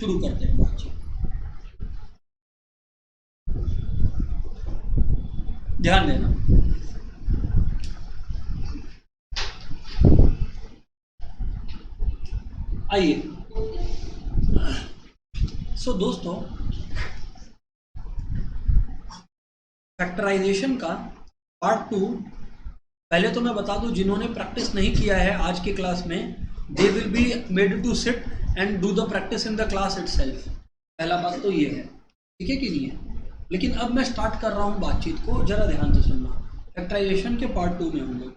शुरू करते हैं बातचीत। ध्यान देना, आइए। सो दोस्तों, फैक्टराइजेशन का पार्ट 2, पहले तो मैं बता दूं जिन्होंने प्रैक्टिस नहीं किया है आज की क्लास में, they will be made to sit and do the practice in the class itself. पहला बात तो ये है, ठीक है कि नहीं है। लेकिन अब मैं स्टार्ट कर रहा हूं बातचीत को, जरा ध्यान से सुनना। फैक्टराइजेशन के पार्ट 2 में हम लोग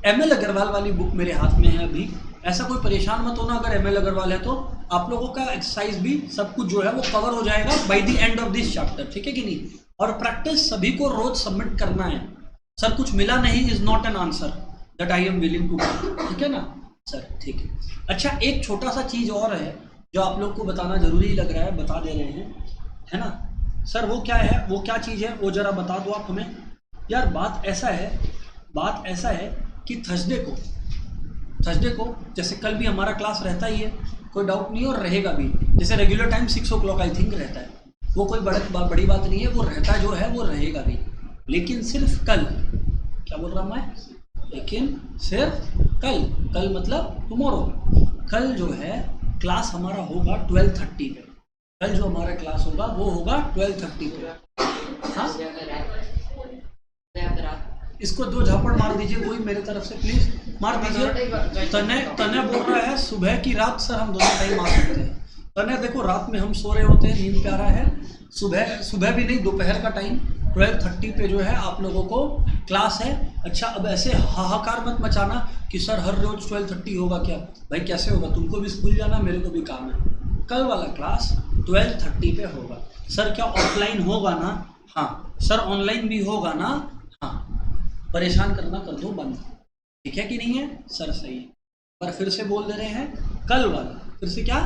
एमएल अग्रवाल वाली बुक मेरे हाथ में है अभी। ऐसा कोई परेशान मत होना, अगर एमएल अग्रवाल है तो आप लोगों का एक्सरसाइज भी सब कुछ जो है वो कवर हो जाएगा by the end of this chapter, ठीक है कि नहीं। और प्रैक्टिस सभी को रोज सबमिट करना है। सर कुछ मिला नहीं is not an answer that I am willing to, ठीक है ना सर, ठीक है। अच्छा, एक छोटा सा चीज और है जो आप लोग को बताना जरूरी लग रहा है, बता दे रहे हैं, है ना सर। वो क्या है, वो क्या चीज है, वो जरा बता दो आप हमें यार। बात ऐसा है कि थर्सडे को जैसे कल भी हमारा क्लास रहता ही है, कोई डाउट नहीं है, और रहेगा भी। जैसे regular time 6 o'clock I think रहता है, वो कोई बड़ी बात नहीं है, वो रहता जो है वो रहेगा भी। लेकिन सिर्फ कल, क्या बोल रहा हूँ मैं, लेकिन सिर्फ कल मतलब टुमारो, कल जो है क्लास हमारा होगा 12:30 पे। कल जो हमारा क्लास होगा वो होगा 12:30 पे। हाँ, इसको 2 झापड़ मार दीजिए कोई मेरे तरफ से, प्लीज मार दीजिए। तने बोल रहा है सुबह की रात, सर हम दोनों टाइम आ सकते हैं। तने देखो, रात में हम सो रहे होते हैं, नींद प्यारा है, सुबह भी नहीं, दोपहर का टाइम 12:30 पे जो है आप लोगों को क्लास है। अच्छा, अब ऐसे हाहाकार मत मचाना कि सर हर रोज 12:30 होगा क्या। भाई कैसे होगा, तुमको भी स्कूल जाना, मेरे को भी काम है। कल वाला क्लास 12:30 पे होगा। सर क्या ऑफलाइन होगा ना? हाँ सर, ऑनलाइन भी होगा ना? हाँ। परेशान करना कर दो बंद, ठीक है कि नहीं है सर, सही है। पर फिर से बोल दे रहे हैं, कल वाला, फिर से क्या,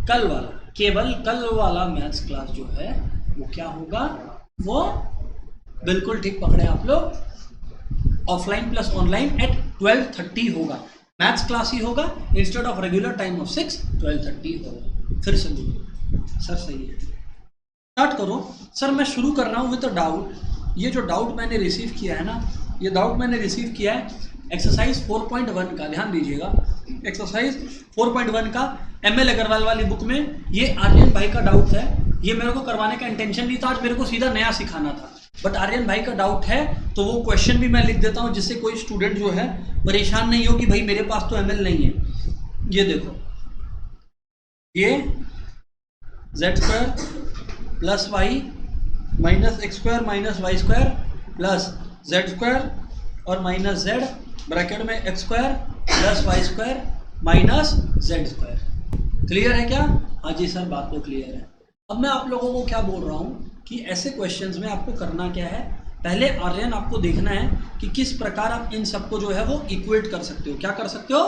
कल वाला, केवल कल वाला मैथ्स क्लास जो है वो क्या होगा, वो बिल्कुल ठीक पकड़े आप लोग, ऑफलाइन प्लस ऑनलाइन एट 12:30 होगा। मैथ्स क्लास ही होगा, instead of regular time of 6, 12:30 होगा। फिर से बोलो सर, सही है। स्टार्ट करो सर। मैं शुरू कर रहा हूँ विद अ डाउट। ये जो डाउट मैंने रिसीव किया है ना, ये डाउट मैंने रिसीव किया है एक्सरसाइज 4.1 का, ध्यान दीजिएगा। एक्सरसाइज 4.1 का एमएल अग्रवाल वाली बुक में ये आर्यन भाई का डाउट है। ये मेरे को करवाने का इंटेंशन नहीं था, आज मेरे को सीधा नया सिखाना था, बट आर्यन भाई का डाउट है तो वो क्वेश्चन भी मैं लिख देता हूँ, जिससे कोई स्टूडेंट जो है परेशान नहीं हो कि भाई मेरे पास तो एमएल नहीं है। ये देखो, ये z² plus Y minus x² minus y² plus z² और माइनस z ब्रैकेट में x² plus y² minus z²। Clear है क्या? हाँ जी सर, बात तो क्लियर है। अब मैं आप लोगों को क्या बोल रहा हूँ कि ऐसे क्वेश्चंस में आपको करना क्या है, पहले आर्यन आपको देखना है कि किस प्रकार आप इन सबको जो है वो इक्वेट कर सकते हो। क्या कर सकते हो?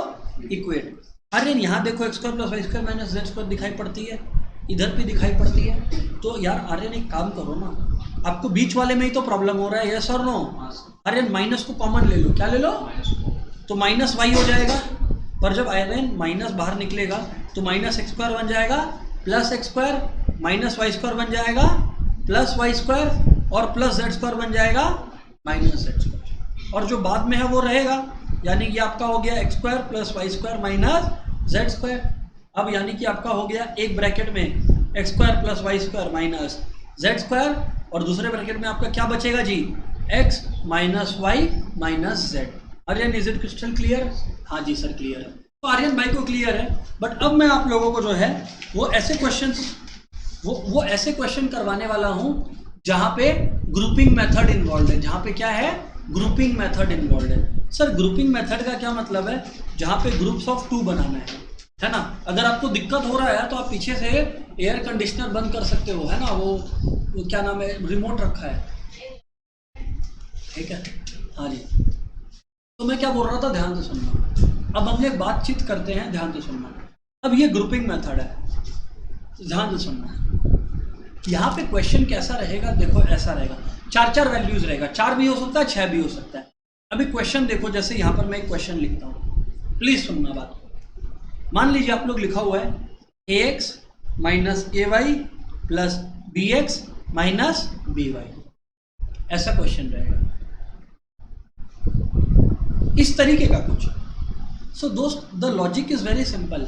इक्वेट। आर्यन यहाँ देखो, x² plus y² minus z² दिखाई पड़ती है, इधर भी दिखाई पड़ती है। तो यार आर्यन एक काम करो ना, आपको बीच वाले में ही तो प्रॉब्लम हो रहा है, यस और नो? आर्यन माइनस को कॉमन ले लो, क्या ले लो? तो माइनस वाई हो जाएगा। पर जब आर्यन माइनस बाहर निकलेगा तो माइनस x² बन जाएगा, प्लस x² माइनस y² बन जाएगा, प्लस y² और प्लस z² बन जाएगा, माइनस z²। और जो बाद में है वो रहेगा, यानी कि आपका हो गया x² plus y² minus z²। अब यानी कि आपका हो गया एक ब्रैकेट में x² plus y² minus z², और दूसरे ब्रैकेट में आपका क्या बचेगा जी, x minus Y minus z। Aryan is it crystal clear? हाँ जी सर, क्लियर है। तो आर्यन भाई को क्लियर है। बट अब मैं आप लोगों को जो है वो ऐसे क्वेश्चन करवाने वाला हूं जहां पे ग्रुपिंग मेथड इन्वॉल्व है। जहां पे क्या है? ग्रुपिंग मेथड इन्वॉल्व है। सर ग्रुपिंग मेथड का क्या मतलब है? जहां पे ग्रुप्स ऑफ 2 बनाना है ना। अगर आपको दिक्कत हो रहा है तो आप पीछे से एयर कंडीशनर बंद कर सकते हो, है ना, वो क्या नाम है, रिमोट रखा है, ठीक है। हाँ जी, तो मैं क्या बोल रहा था, ध्यान से सुनना। अब हम लोग बातचीत करते हैं, ध्यान से सुनना। अब ये ग्रुपिंग मेथड है, ध्यान से सुनना। यहाँ पे क्वेश्चन कैसा रहेगा, देखो ऐसा रहेगा, 4 वैल्यूज रहेगा, 4 भी हो सकता है, 6 भी हो सकता है। अभी क्वेश्चन देखो, जैसे यहाँ पर मैं एक क्वेश्चन लिखता हूँ, प्लीज सुनना बात। मान लीजिए आप लोग लिखा हुआ है ax माइनस ए Y plus B X minus B Y, ऐसा क्वेश्चन रहेगा इस तरीके का कुछ। सो दोस्त the logic is very simple,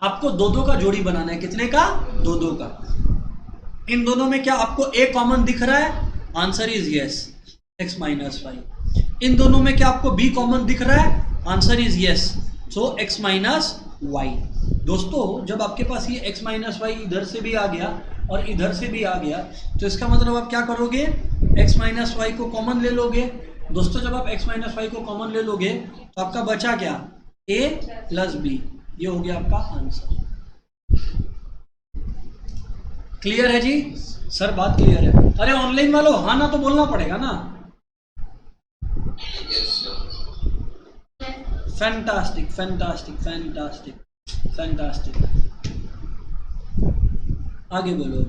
आपको दो दो का जोड़ी बनाना है। कितने का? दो दो का। इन दोनों में क्या आपको ए कॉमन दिख रहा है? Answer is yes, X minus Y. इन दोनों में क्या आपको बी कॉमन दिख रहा है? Answer is yes, so X minus Y. दोस्तों जब आपके पास ये x माइनस वाई इधर से भी आ गया और इधर से भी आ गया, तो इसका मतलब आप क्या करोगे? x माइनस वाई को कॉमन ले लोगे। दोस्तों जब आप x माइनस वाई को कॉमन ले लोगे तो आपका बचा क्या? a प्लस बी, ये हो गया आपका आंसर। क्लियर है जी? सर बात क्लियर है? अरे ऑनलाइन वालों हाँ ना तो बोलना पड़ेगा ना। फैंटास्टिक फैंटास्टिक फैंटास्टिक फैंटास्टिक, आगे बोलो।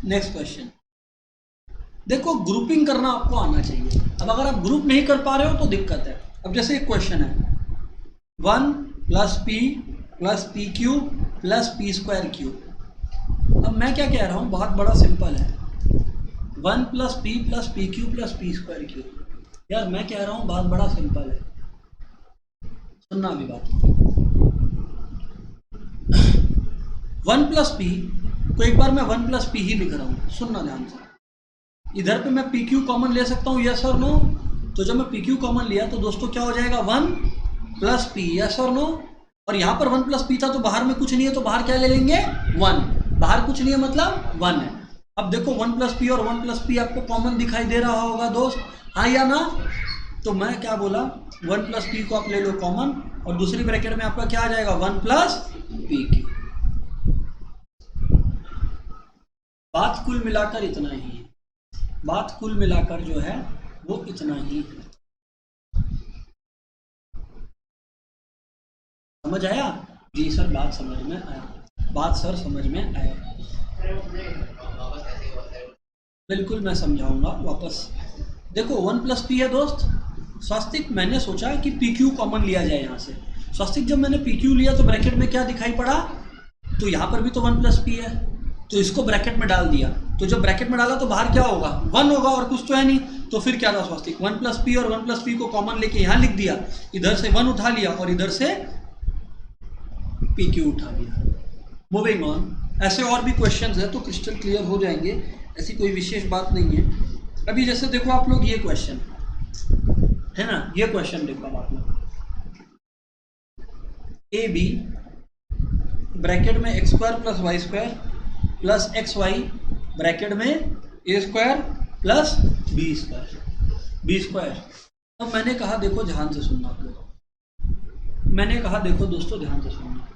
नेक्स्ट क्वेश्चन देखो, ग्रुपिंग करना आपको आना चाहिए। अब अगर आप ग्रुप नहीं कर पा रहे हो तो दिक्कत है। अब जैसे एक क्वेश्चन है 1 plus P Q plus P square Q. अब मैं क्या कह रहा हूं, बहुत बड़ा सिंपल है, 1 plus P Q plus P square Q. यार मैं कह रहा हूं बहुत बड़ा सिंपल है, सुनना अभी बात। 1 प्लस पी तो एक बार मैं 1 प्लस पी ही लिख रहा हूं, सुनना ध्यान से। इधर पे मैं पी क्यू कॉमन ले सकता हूं, यस और नो? तो जब मैं पी क्यू कॉमन लिया तो दोस्तों क्या हो जाएगा? 1 प्लस पी, यस और नो? और यहां पर 1 प्लस पी था तो बाहर में कुछ नहीं है, तो बाहर क्या ले लेंगे? 1। बाहर कुछ नहीं है मतलब 1 है। अब देखो 1 प्लस पी और 1 प्लस पी आपको कॉमन दिखाई दे रहा होगा दोस्त, हाँ या ना? तो मैं क्या बोला, 1 प्लस पी को आप ले लो कॉमन और दूसरी ब्रैकेट में आपका क्या आ जाएगा? 1 प्लस पी क्यू। बात कुल मिलाकर इतना ही है, बात कुल मिलाकर जो है वो इतना ही है। समझ आया? जी सर बात समझ में आया, बात सर समझ में आया। बिल्कुल मैं समझाऊंगा वापस। देखो 1 प्लस पी है दोस्त। स्वास्तिक मैंने सोचा कि पी क्यू कॉमन लिया जाए यहाँ से। स्वास्तिक जब मैंने पी क्यू लिया तो ब्रैकेट में क्या दिखाई पड़ा? तो यहाँ पर भी तो 1 प्लस पी है, तो इसको ब्रैकेट में डाल दिया। तो जब ब्रैकेट में डाला तो बाहर क्या होगा? 1 होगा और कुछ तो है नहीं। तो फिर क्या था स्वास्तिक? 1 प्लस पी और 1 प्लस पी को कॉमन लेके यहाँ लिख दिया, इधर से 1 उठा लिया और इधर से पी क्यू उठा लिया। Moving on. ऐसे और भी क्वेश्चंस है तो क्रिस्टल क्लियर हो जाएंगे, ऐसी कोई विशेष बात नहीं है। अभी जैसे देखो आप लोग, ये क्वेश्चन है ना, ये क्वेश्चन देखो आप लोग, ए बी ब्रैकेट में x square plus Y square plus X Y bracket में A square plus B square. अब मैंने कहा देखो ध्यान से सुनना आप लोग, मैंने कहा देखो दोस्तों ध्यान से सुनना,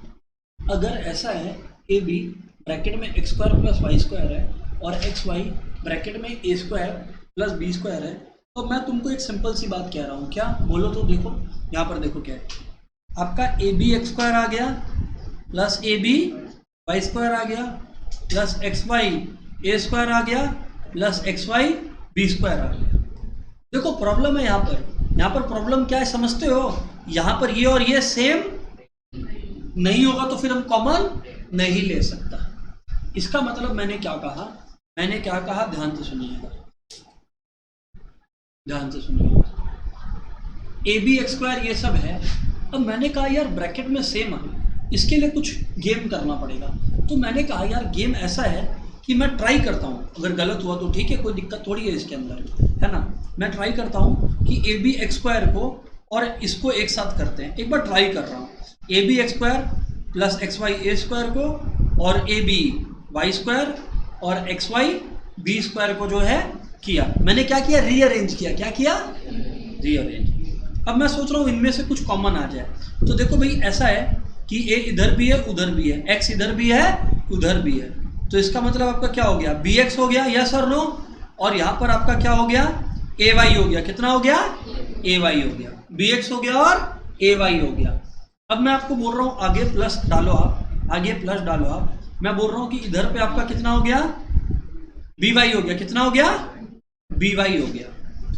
अगर ऐसा है ए बी ब्रैकेट में x square plus Y square है और एक्स वाई ब्रैकेट में A square plus B square है, तो मैं तुमको एक सिंपल सी बात कह रहा हूँ, क्या बोलो तो देखो। यहाँ पर देखो क्या है, आपका ए बी एक्स स्क्वायर आ गया प्लस ए बी वाई स्क्वायर आ गया plus X Y A square आ गया plus X Y B square आ गया। देखो प्रॉब्लम है यहाँ पर प्रॉब्लम क्या है समझते हो? यहाँ पर ये और ये सेम नहीं होगा तो फिर हम कॉमन नहीं ले सकता। इसका मतलब मैंने क्या कहा, ध्यान से सुनिएगा, ध्यान से सुनिएगा। ए बी एक्स स्क्वायर ये सब है। अब मैंने कहा यार ब्रैकेट में सेम है, इसके लिए कुछ गेम करना पड़ेगा। तो मैंने कहा यार गेम ऐसा है कि मैं ट्राई करता हूँ, अगर गलत हुआ तो ठीक है, कोई दिक्कत थोड़ी है इसके अंदर, है ना। मैं ट्राई करता हूँ कि ए बी एक्स स्क्वायर को और इसको एक साथ करते हैं। एक बार ट्राई कर रहा हूँ, A B X square plus X Y A square को और ए बी वाई स्क्वायर और एक्स वाई बी स्क्वायर को जो है किया। मैंने क्या किया? रीअरेंज किया। क्या किया? रीअरेंज। अब मैं सोच रहा हूँ इनमें से कुछ कॉमन आ जाए। तो देखो भाई ऐसा है कि ए इधर भी है उधर भी है, एक्स इधर भी है उधर भी है, तो इसका मतलब आपका क्या हो गया? बी एक्स हो गया, यस और नो। और यहाँ पर आपका क्या हो गया? ए वाई हो गया। कितना हो गया? ए वाई हो गया। बी एक्स हो गया और ए वाई हो गया। अब मैं आपको बोल रहा हूँ आगे प्लस डालो आप, आगे प्लस डालो आप। मैं बोल रहा हूँ कि इधर पे आपका कितना हो गया? बी वाई हो गया, कितना हो गया, बी वाई हो गया,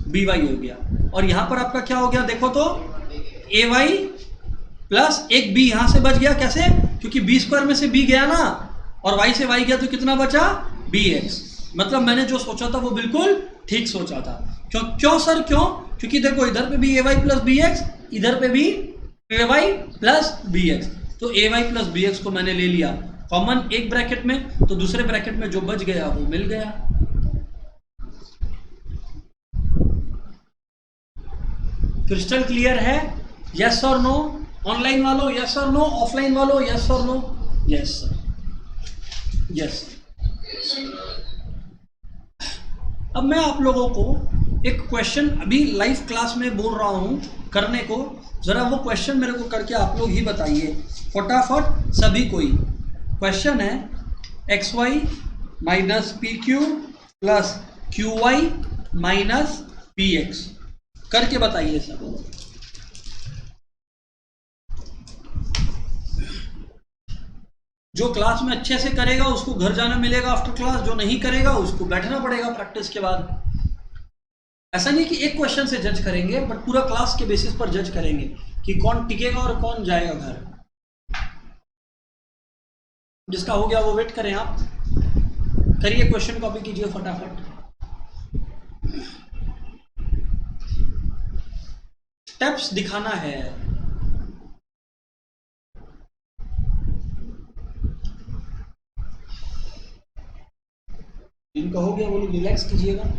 बी वाई हो गया। और यहां पर आपका क्या हो गया देखो तो, ए वाई प्लस एक बी यहां से बच गया, कैसे, क्योंकि बी स्क्वायर में से बी गया ना, और वाई से वाई गया तो कितना बचा, बी एक्स। मतलब मैंने जो सोचा था वो बिल्कुल ठीक सोचा था। क्यों क्यों सर क्यों, क्योंकि देखो इधर पे भी ए वाई प्लस बी एक्स, इधर पे भी ए वाई प्लस बी एक्स, तो ए वाई प्लस बी एक्स को मैंने ले लिया कॉमन एक ब्रैकेट में, तो दूसरे ब्रैकेट में जो बच गया वो मिल गया। क्रिस्टल क्लियर है, यस और नो, ऑनलाइन वालों यस और नो, ऑफलाइन वालों यस और नो, यस सर, यस। अब मैं आप लोगों को एक क्वेश्चन अभी लाइव क्लास में बोल रहा हूं करने को, जरा वो क्वेश्चन मेरे को करके आप लोग ही बताइए फटाफट सभी कोई। क्वेश्चन है X Y minus P Q plus Q Y minus P X, करके बताइए सब। जो क्लास में अच्छे से करेगा उसको घर जाना मिलेगा आफ्टर क्लास, जो नहीं करेगा उसको बैठना पड़ेगा प्रैक्टिस के बाद। ऐसा नहीं कि एक क्वेश्चन से जज करेंगे, बट पूरा क्लास के बेसिस पर जज करेंगे कि कौन टिकेगा और कौन जाएगा घर। जिसका हो गया वो वेट करें, आप करिए, क्वेश्चन कॉपी कीजिए फटाफट। स्टेप्स दिखाना है। जिनका हो गया वो लोग रिलैक्स कीजिएगा।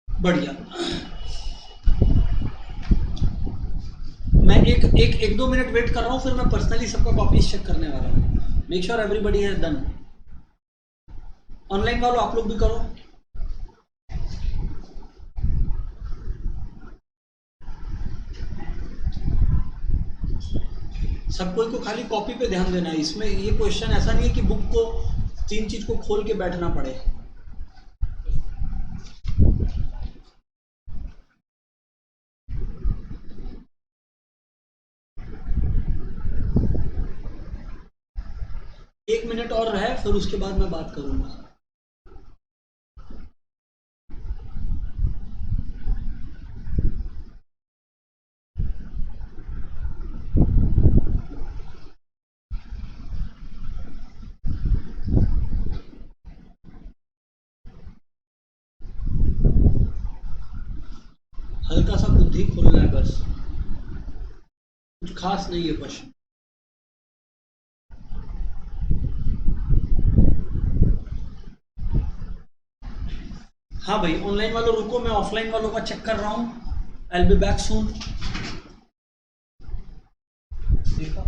बढ़िया। मैं एक दो मिनट वेट कर रहा हूं, फिर मैं पर्सनली सबका कॉपीज चेक करने वाला हूं। Make sure everybody has done. Online वालों आप लोग भी करो। सब कोई को खाली कॉपी पे ध्यान देना है। इसमें ये क्वेश्चन ऐसा नहीं है कि बुक को तीन चीज को खोल के बैठना पड़े। एक मिनट और है, फिर उसके बाद मैं बात करूंगा। हल्का सा बुद्धि खोलना है बस, कुछ खास नहीं है क्वेश्चन। हाँ भाई, ऑनलाइन वालों रुको, मैं ऑफलाइन वालों का चेक कर रहा हूँ। I will be back soon. देखा,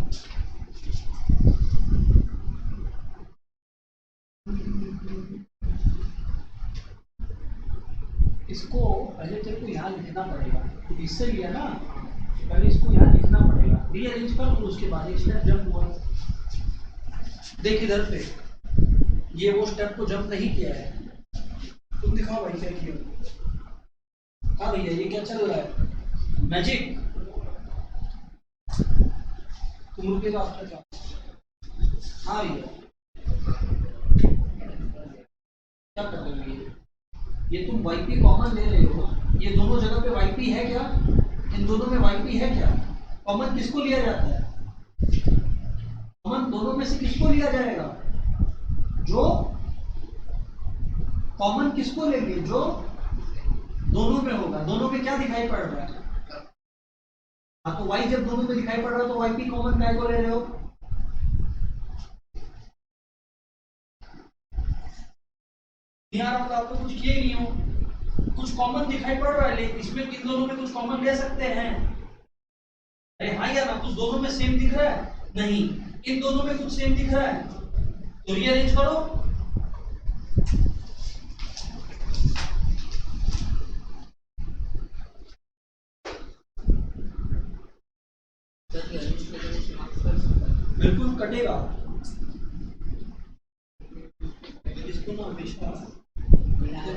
इसको पहले तेरे को यहाँ लिखना पड़ेगा, तो इससे लिया ना, पहले इसको यहाँ लिखना पड़ेगा, रीअरेंज कर, और उसके बाद एक स्टेप जंप हुआ। देख इधर पे, ये वो स्टेप को जंप नहीं किया है। तुम दिखाओ भाई क्या किया। हाँ भैया, ये क्या चल रहा है, मैजिक? तुम रुकेगा आफ्टर क्लास। हाँ भैया, क्या कर रहे हो? ये तुम वाईपी कॉमन ले रहे हो, ये दोनों जगह पे वाईपी है क्या? इन दोनों में वाईपी है क्या? कॉमन किसको लिया जाता है? कॉमन दोनों में से किसको लिया जाएगा? जो कॉमन किसको लेंगे? जो दोनों में होगा। दोनों में क्या दिखाई पड़ रहा है? हाँ, तो वाई जब दोनों में दिखाई पड़ रहा है तो वाईपी कॉमन काय को ले रहे हो? यार आप तो कुछ किए नहीं हो। कुछ कॉमन दिखाई पड़ रहा है, लेकिन इसमें इन दोनों में कुछ कॉमन ले सकते हैं। अरे हाँ यार, कुछ दोनों में सेम दिख रहा है? नहीं, इन दोनों में कुछ सेम दिख रहा है, तो रीअरेंज करो। बिल्कुल कटेगा इसको ना हमेशा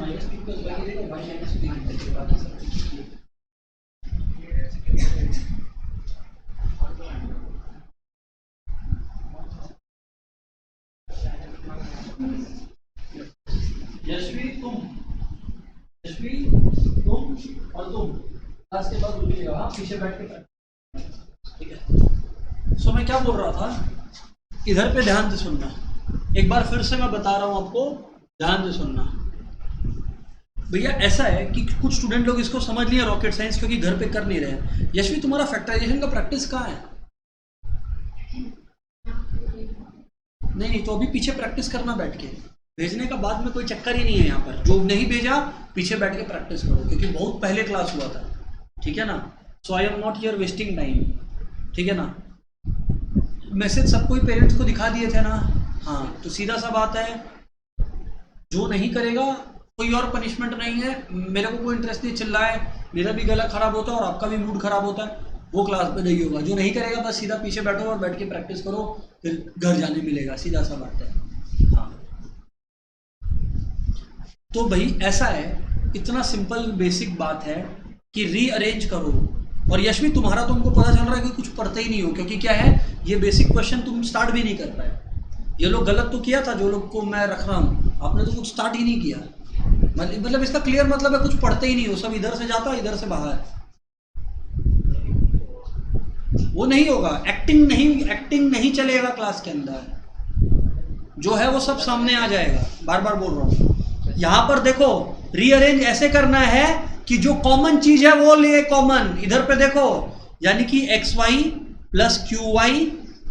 माइनस पी प्लस वाई देगा, वाई माइनस पी यशवी तुम और तुम क्लास के बाद बोलिएगा, हाँ पीछे बैठ के, ठीक है। सो मैं क्या बोल रहा था, इधर पे ध्यान से सुनना, एक बार फिर से मैं बता रहा हूं आपको, ध्यान से सुनना भैया। ऐसा है कि कुछ स्टूडेंट लोग इसको समझ लिए रॉकेट साइंस, क्योंकि घर पे कर नहीं रहे। यशवी तुम्हारा फैक्टराइजेशन का प्रैक्टिस कहाँ है? नहीं तो अभी पीछे प्रैक्टिस करना बैठ के, भेजने का बाद में कोई चक्कर ही नहीं है यहाँ पर। जो नहीं भेजा पीछे बैठ के प्रैक्टिस करो, क्योंकि बहुत पहले क्लास हुआ था, ठीक है ना। So I am not here wasting time, ठीक है ना। मैसेज सबको ही पेरेंट्स को दिखा दिए थे ना, हाँ। तो सीधा सा बात है, जो नहीं करेगा कोई और पनिशमेंट नहीं है। मेरे को कोई इंटरेस्ट नहीं, चिल्लाए, मेरा भी गला खराब होता है और आपका भी मूड खराब होता है, वो क्लास पे नहीं होगा। जो नहीं करेगा बस सीधा पीछे बैठो और बैठ के प्रैक्टिस करो, फिर घर जाने मिलेगा, सीधा सा बात है, हाँ। तो भाई ऐसा है, इतना सिंपल बेसिक बात है कि रीअरेंज करो। और यशवी तुम्हारा तुमको पता चल रहा है कि कुछ पढ़ते ही नहीं हो, क्योंकि क्या है, ये बेसिक क्वेश्चन तुम स्टार्ट भी नहीं कर पाए। ये लोग गलत तो किया था, जो लोग को मैं रख रहा हूँ, आपने तो कुछ स्टार्ट ही नहीं किया। मतलब इसका क्लियर मतलब है कुछ पढ़ते ही नहीं हो, सब इधर से जाता इधर से बाहर। वो नहीं होगा, एक्टिंग नहीं चलेगा क्लास के अंदर, जो है वो सब सामने आ जाएगा। बार बार बोल रहा हूँ, यहां पर देखो रीअरेंज ऐसे करना है कि जो कॉमन चीज है वो ले कॉमन, इधर पे देखो, यानी कि X Y plus Q Y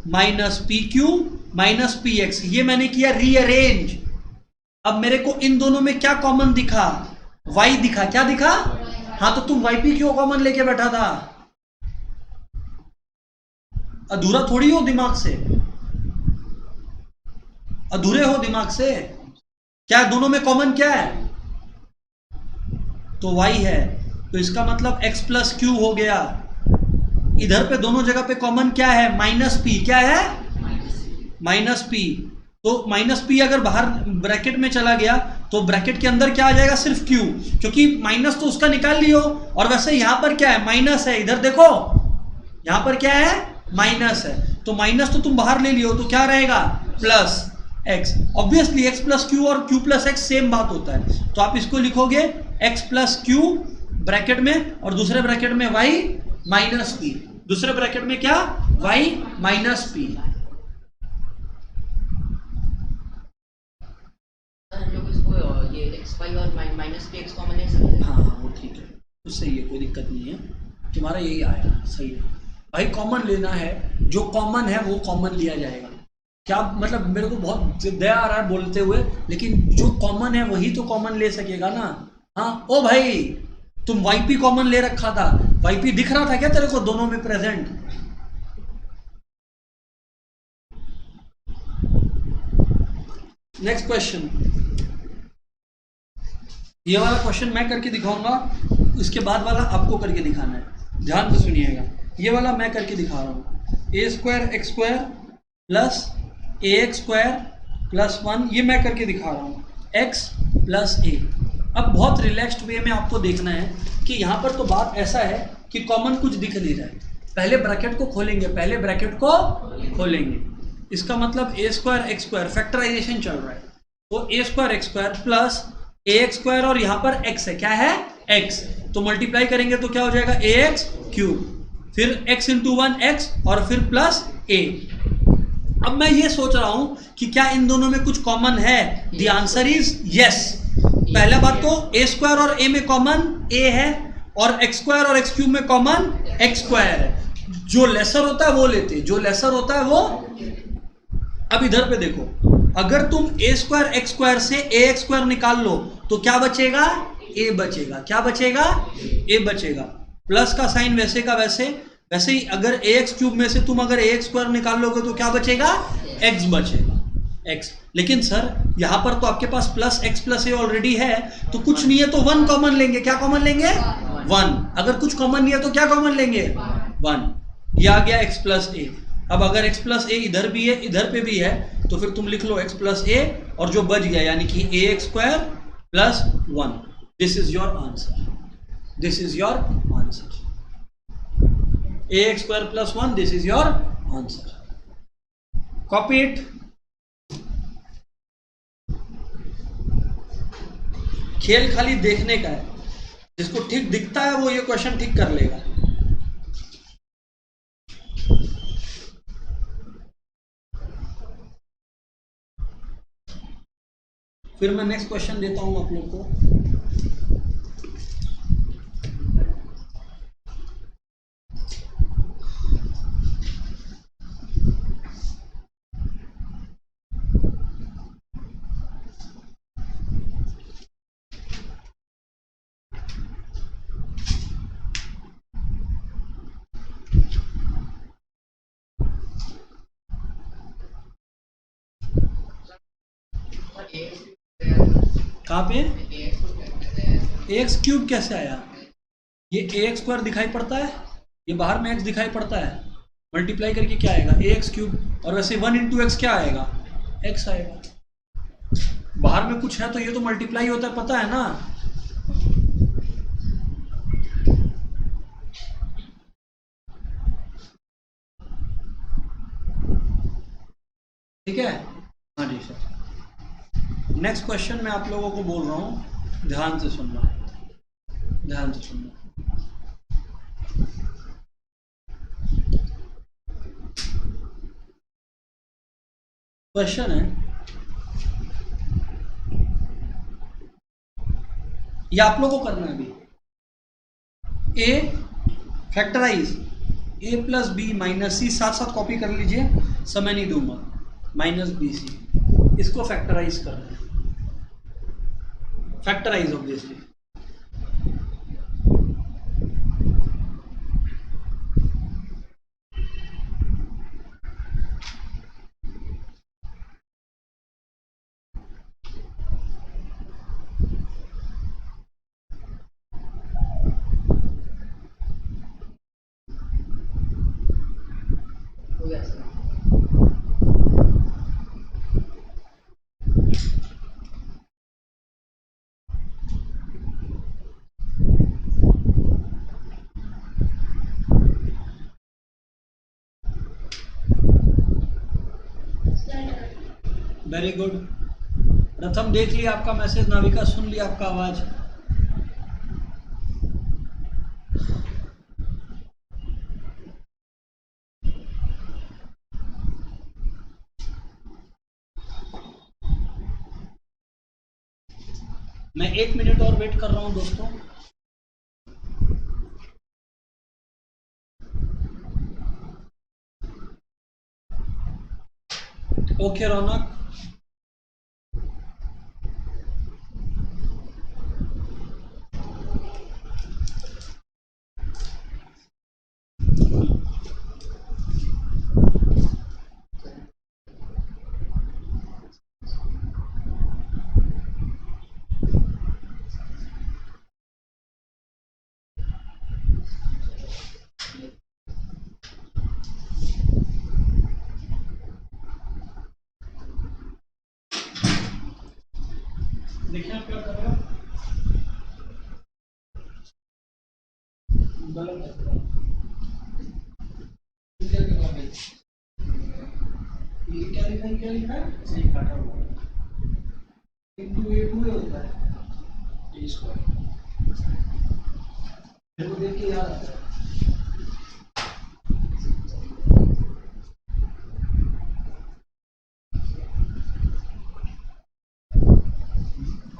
minus P Q minus P X, ये मैंने किया रीअरेंज। अब मेरे को इन दोनों में क्या कॉमन दिखा? वाई दिखा। क्या दिखा? हाँ, तो तुम वाई पी क्यों कॉमन लेके बैठा था? अधूरा थोड़ी हो दिमाग से, अधूरे हो दिमाग से। क्या दोनों में कॉमन क्या है? तो y है, तो इसका मतलब x प्लस क्यू हो गया। इधर पे दोनों जगह पे कॉमन क्या है? Minus P. क्या है? Minus P. तो माइनस पी अगर बाहर ब्रैकेट में चला गया तो ब्रैकेट के अंदर क्या आ जाएगा? सिर्फ क्यू, क्योंकि माइनस तो उसका निकाल लियो। और वैसे यहां पर क्या है? माइनस है। इधर देखो, यहां पर क्या है? माइनस है। तो माइनस तो तुम बाहर ले लियो, तो क्या रहेगा? Plus x. Obviously x plus Q और क्यू प्लस एक्स सेम बात होता है, तो आप इसको लिखोगे एक्स प्लस क्यू ब्रैकेट में, और दूसरे ब्रैकेट में वाई माइनस पी। दूसरे ब्रैकेट में क्या? Y minus P. ये एक्स वाई और माइनस पी एक्स कॉमन ले सकते हैं। हाँ वो ठीक है, तो सही है, कोई दिक्कत नहीं है। तुम्हारा यही आया, सही है भाई। कॉमन लेना है, जो कॉमन है वो कॉमन लिया जाएगा। क्या मतलब, मेरे को बहुत दया आ रहा है बोलते हुए, लेकिन जो कॉमन है वही तो कॉमन ले सकेगा ना। हाँ ओ भाई, तुम वाईपी कॉमन ले रखा था, वाईपी दिख रहा था क्या तेरे को दोनों में प्रेजेंट? नेक्स्ट क्वेश्चन, ये वाला क्वेश्चन मैं करके दिखाऊंगा, इसके बाद वाला आपको करके दिखाना है। ध्यान से सुनिएगा, ये वाला मैं करके दिखा रहा हूं। ए स्क्वायर एक्स स्क्वायर प्लस ए एक्स स्क्वायर प्लस 1, ये मैं करके दिखा रहा हूं, एक्स प्लस ए। अब बहुत रिलैक्स्ड वे में आपको देखना है कि यहाँ पर तो बात ऐसा है कि कॉमन कुछ दिख नहीं रहा है। पहले ब्रैकेट को खोलेंगे, पहले ब्रैकेट को खोलेंगे। इसका मतलब ए स्क्वायर एक्स स्क्वायर, फैक्टराइजेशन चल रहा है, तो ए स्क्वायर एक्स स्क्वायर प्लस ए एक्स स्क्वायर, और यहाँ पर एक्स है। क्या है? एक्स। तो मल्टीप्लाई करेंगे तो क्या हो जाएगा? ए एक्स क्यूब, फिर एक्स इंटू 1 एक्स, और फिर प्लस ए। अब मैं ये सोच रहा हूं कि क्या इन दोनों में कुछ कॉमन है? The answer is yes. पहला बात तो ए स्क्वायर और ए में कॉमन ए है, और एक्स स्क्वायर और एक्स क्यूब में कॉमन एक्स स्क्वायर है। जो लेसर होता है वो लेते, जो लेसर होता है वो। अब इधर पे देखो, अगर तुम ए स्क्वायर एक्स स्क्वायर से ए एक्स स्क्वायर निकाल लो तो क्या बचेगा? ए बचेगा। क्या बचेगा? ए बचेगा। प्लस का साइन वैसे का वैसे, वैसे ही अगर ए एक्स क्यूब में से तुम अगर ए एक्स स्क्वायर निकाल लोगे तो क्या बचेगा? एक्स बचेगा, एक्स। लेकिन सर यहां पर तो आपके पास प्लस एक्स प्लस ए ऑलरेडी है, तो कुछ नहीं है तो 1 कॉमन लेंगे। क्या कॉमन लेंगे? 1। अगर कुछ कॉमन नहीं है तो क्या कॉमन लेंगे? 1। ये आ गया x प्लस ए। अब अगर x प्लस ए इधर भी है इधर पे भी है तो फिर तुम लिख लो x प्लस ए, और जो बच गया यानी कि ax square plus 1। This is your answer, this is your answer. ax square plus 1, this is your answer. Copy it. खेल खाली देखने का है, जिसको ठीक दिखता है वो ये क्वेश्चन ठीक कर लेगा। फिर मैं नेक्स्ट क्वेश्चन देता हूं आप लोग को। कहाँ पे एक्स क्यूब कैसे आया? ये ए एक्स स्क्वायर दिखाई पड़ता है, ये बाहर में एक्स दिखाई पड़ता है, मल्टीप्लाई करके क्या आएगा ए एक्स क्यूब। और वैसे 1 इंटू एक्स क्या आएगा? एक्स आएगा। बाहर में कुछ है तो ये तो मल्टीप्लाई होता है, पता है ना। ठीक है, हाँ जी सर। नेक्स्ट क्वेश्चन मैं आप लोगों को बोल रहा हूं, ध्यान से सुनना, ध्यान से सुनना। क्वेश्चन है, ये आप लोगों को करना है अभी। ए फैक्टराइज ए प्लस बी माइनस सी, साथ साथ कॉपी कर लीजिए, समय नहीं दूंगा। माइनस बी सी, इसको फैक्टराइज करना है, फैक्टराइज ऑब्वियसली। हो गया सर। Very good. प्रथम देख लिया आपका मैसेज, नाविका सुन लिया आपका आवाज। मैं 1 मिनट और वेट कर रहा हूं दोस्तों। ओके रौनक, देखिए आप क्या कर रहे हो, गलत है। ये क्या लिखा है, क्या लिखा है, सही काटा हुआ इंटू ए टू होता है, ए स्क्वायर। मेरे को देख के याद आता है।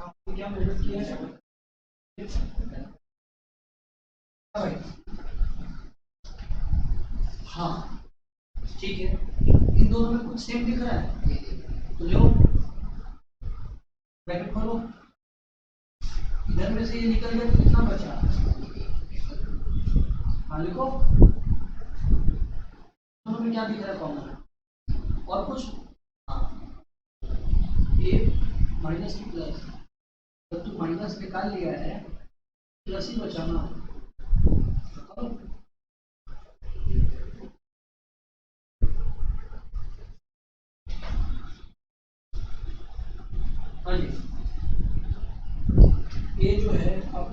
आपने क्या मेहनत किया है भाई? हाँ ठीक है, इन दोनों में कुछ सेम दिख रहा है तो लो ब्रैकेट खोलो, इधर में से ये निकल गया तो कितना बचा? हाँ लिखो, दोनों में क्या दिख रहा है कॉमन? और कुछ? हाँ, ए माइनस की प्लस, जब तू माइनस निकाल लिया है प्लस ही बचा ना।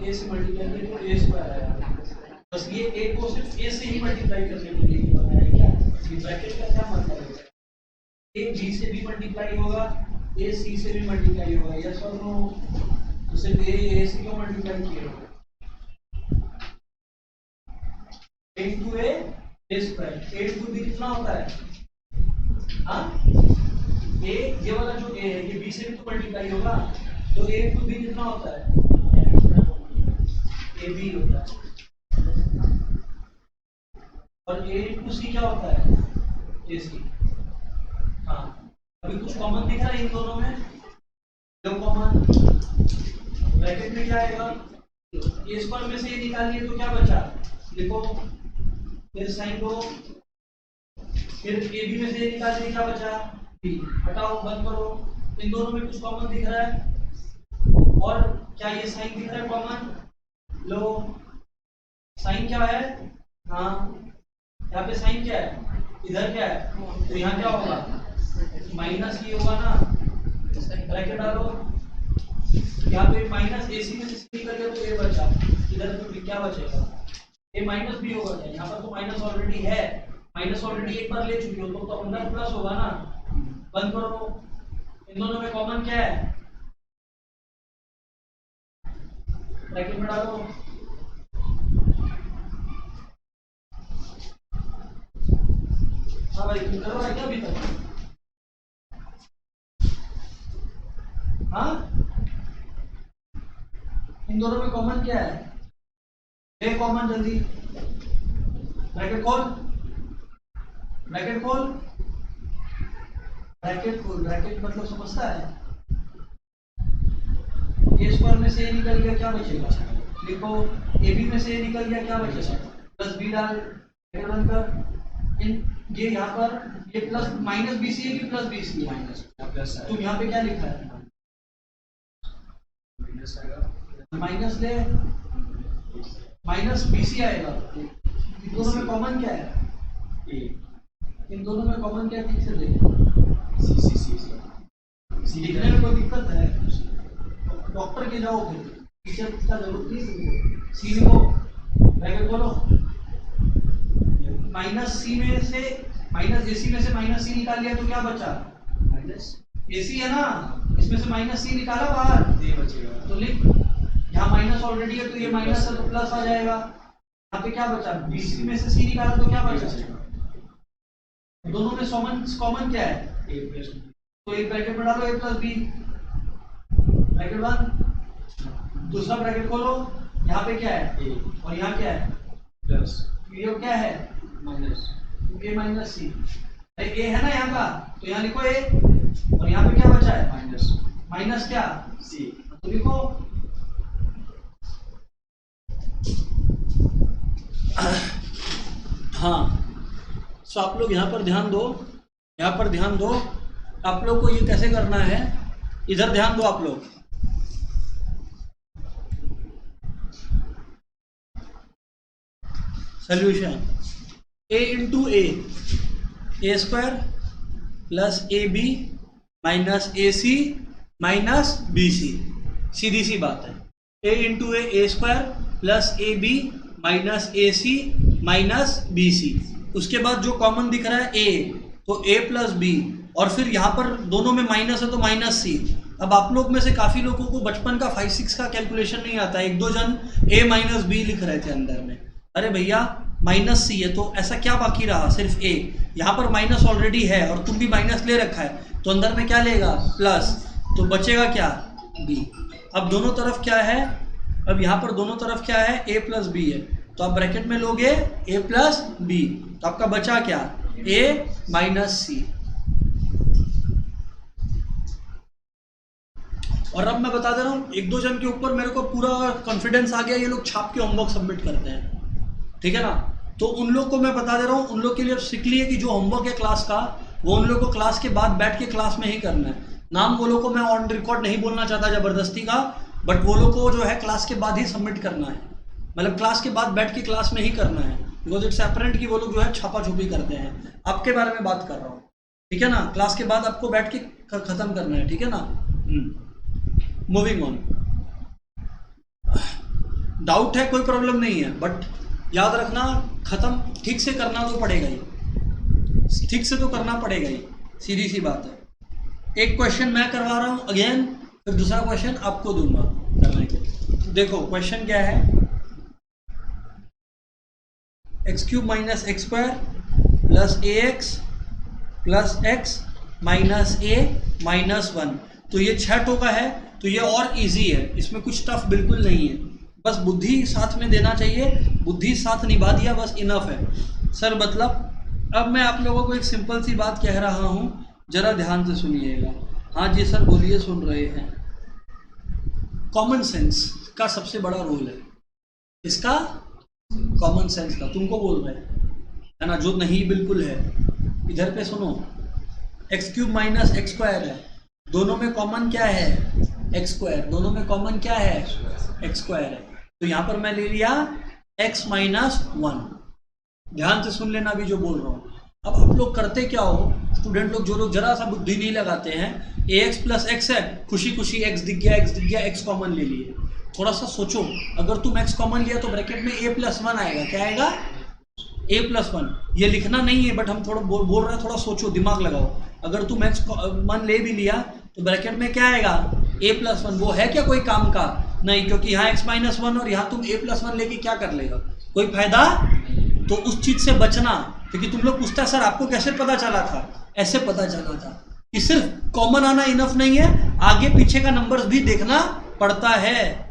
ए से मल्टीप्लाई किया तो ए स्क्वायर आया। बस ये ए को सिर्फ ए से ही मल्टीप्लाई करने के लिए बनाया है क्या? ये ब्रैकेट का क्या मतलब है? ए बी से भी मल्टीप्लाई होगा, ए सी से भी मल्टीप्लाई होगा, यस और नो? तो सिर्फ ए से क्यों मल्टीप्लाई किया होगा? ए into a square, A into B कितना होता है? हाँ, ए ये वाला जो ए है ये बी से भी तो मल्टीप्लाई होगा, तो ए इंटू बी कितना होता है? ए बी होता है। और ए इंटू सी क्या होता है? ए सी। हाँ, अभी कुछ कॉमन दिख रहा है इन दोनों में? जो कॉमन ब्रैकेट में क्या आएगा? ए स्क्वायर में से ये निकालिए तो क्या बचा? देखो फिर साइन दो, फिर ए बी में से ये निकालिए क्या बचा? बी। हटाओ, बंद करो। इन दोनों में कुछ कॉमन दिख रहा है? और क्या ये साइन दिख रहा है कॉमन? लो, साइन क्या है? हाँ, यहाँ पे साइन क्या है? इधर क्या है? तो यहाँ क्या होगा? माइनस ही होगा ना। ब्रैकेट डालो, यहाँ पे माइनस ए सी में से निकल गया तो ए बचा, इधर तो क्या बचेगा? ए माइनस भी होगा क्या? यहाँ पर तो माइनस ऑलरेडी है, माइनस ऑलरेडी एक बार ले चुकी हो तो अंदर प्लस होगा ना। बंद करो। इन दोनों में कॉमन क्या है? ब्रैकेट में डालो। हाँ भाई, तुम कर रहा है क्या अभी तक? हाँ, इन दोनों में कॉमन क्या है? ए कॉमन, जल्दी ब्रैकेट खोल, ब्रैकेट खोल, ब्रैकेट खोल। ब्रैकेट मतलब समझता है? ए स्क्वायर में से ए निकल गया, क्या बचेगा? लिखो, ए बी में से ए निकल गया, क्या बचेगा? प्लस बी डाल, ब्रैकेट बंद कर। इन ये यहाँ पर ये प्लस माइनस बी सी है कि प्लस बी सी है? माइनस प्लस है। तुम यहाँ पे क्या लिखा है? माइनस आएगा, माइनस ले, माइनस बी सी आएगा। इन दोनों में कॉमन क्या है? ए। इन दोनों में कॉमन क्या है? ठीक से देखो, सी लिखने में कोई दिक्कत है? डॉक्टर के जाओ, फिर टीचर का जरूरत नहीं तुमको। सी लिखो, ब्रैकेट खोलो, माइनस सी में से माइनस ए सी में से माइनस सी निकाल लिया तो क्या बचा? माइनस ए सी है ना, इसमें से माइनस सी निकाला बाहर, ये बचेगा। तो लिख, यहाँ माइनस ऑलरेडी है तो ये माइनस है तो प्लस आ जाएगा। यहाँ पे क्या बचा? बी सी में से सी निकाला तो क्या बचा? दोनों में कॉमन क्या है? ए प्लस बी। तो एक ब्रैकेट में डालो, ए प्लस बी, ब्रैकेट बंद। दूसरा ब्रैकेट खोलो, यहाँ पे क्या है? ए, और यहाँ क्या है? प्लस। ये क्या है? माइनस। ए माइनस सी, ए है ना यहाँ का, तो यहाँ लिखो ए, और यहाँ पे क्या बचा है? माइनस। माइनस क्या? सी, तो लिखो। हाँ, सो आप लोग यहाँ पर ध्यान दो, यहाँ पर ध्यान दो। आप लोग को ये कैसे करना है, इधर ध्यान दो आप लोग। Solution a into a square plus A b minus a c minus b c. सीधी सी बात है। A into a square plus A b minus a c minus b c. उसके बाद जो कॉमन दिख रहा है ए, तो ए प्लस बी, और फिर यहाँ पर दोनों में माइनस है तो माइनस सी। अब आप लोग में से काफ़ी लोगों को बचपन का 5-6 का कैलकुलेशन नहीं आता है। एक दो जन ए माइनस बी लिख रहे थे अंदर में। अरे भैया माइनस सी है तो ऐसा क्या बाकी रहा? सिर्फ ए। यहाँ पर माइनस ऑलरेडी है और तुम भी माइनस ले रखा है, तो अंदर में क्या लेगा? प्लस। तो बचेगा क्या? बी। अब दोनों तरफ क्या है? अब यहाँ पर दोनों तरफ क्या है? ए प्लस बी है, तो आप ब्रैकेट में लोगे ए प्लस बी, तो आपका बचा क्या? ए माइनस सी। और अब मैं बता दे रहा हूँ, एक दो जन के ऊपर मेरे को पूरा कॉन्फिडेंस आ गया, ये लोग छाप के होमवर्क सबमिट करते हैं, ठीक है ना। तो उन लोग को मैं बता दे रहा हूँ, उन लोग के लिए स्ट्रिक्टली है कि जो होमवर्क है क्लास का, वो उन लोग को क्लास के बाद बैठ के क्लास में ही करना है। नाम वो लोग को मैं ऑन रिकॉर्ड नहीं बोलना चाहता ज़बरदस्ती का, बट वो लोग को जो है क्लास के बाद ही सबमिट करना है, मतलब क्लास के बाद बैठ के क्लास में ही करना है, बिकॉज इट्स अपरेंट कि वो लोग जो है छापा छुपी करते हैं। आपके बारे में बात कर रहा हूँ, ठीक है ना। क्लास के बाद आपको बैठ के ख़त्म करना है, ठीक है ना। Moving on. डाउट है कोई प्रॉब्लम नहीं है, बट याद रखना खत्म ठीक से करना तो पड़ेगा ही, ठीक से तो करना पड़ेगा ही, सीधी सी बात है। एक क्वेश्चन मैं करवा रहा हूँ अगेन, फिर दूसरा क्वेश्चन आपको दूंगा करने को। देखो क्वेश्चन क्या है, x³ minus x square plus ax plus x minus a minus 1। तो ये 6 टो का है, तो ये और इजी है, इसमें कुछ टफ बिल्कुल नहीं है, बस बुद्धि साथ में देना चाहिए, बुद्धि साथ निभा दिया बस इनफ है सर। मतलब अब मैं आप लोगों को एक सिंपल सी बात कह रहा हूँ, जरा ध्यान से सुनिएगा। हाँ जी सर बोलिए, सुन रहे हैं। कॉमन सेंस का सबसे बड़ा रोल है, इसका कॉमन सेंस का, तुमको बोल रहे हैं है ना, जो नहीं बिल्कुल है। इधर पे सुनो, x³ माइनस एक्स स्क्वायर है, दोनों में कॉमन क्या है, एक्स स्क्वायर, दोनों में कॉमन क्या है, एक्स स्क्वायर है। तो यहाँ पर मैं ले लिया x माइनस 1। ध्यान से सुन लेना अभी जो बोल रहा हूँ। अब आप लोग करते क्या हो, स्टूडेंट लोग, जो लोग जरा सा बुद्धि नहीं लगाते हैं, ax प्लस एक्स है, खुशी खुशी x दिख गया, x कॉमन ले लिए। थोड़ा सा सोचो, अगर तुम x कॉमन लिया तो ब्रैकेट में a प्लस 1 आएगा, क्या आएगा, a प्लस 1। ये लिखना नहीं है, बट हम थोड़ा बोल रहे हैं, थोड़ा सोचो, दिमाग लगाओ। अगर तुम x 1 ले भी लिया तो ब्रैकेट में क्या आएगा, a प्लस 1। वो है क्या कोई काम का, नहीं, क्योंकि यहाँ x माइनस 1 और यहाँ तुम a प्लस 1 लेके क्या कर लेगा, कोई फायदा। तो उस चीज से बचना, क्योंकि तुम लोग पूछता सर आपको कैसे पता चला था, ऐसे पता चला था कि सिर्फ कॉमन आना इनफ नहीं है, आगे पीछे का नंबर्स भी देखना पड़ता है।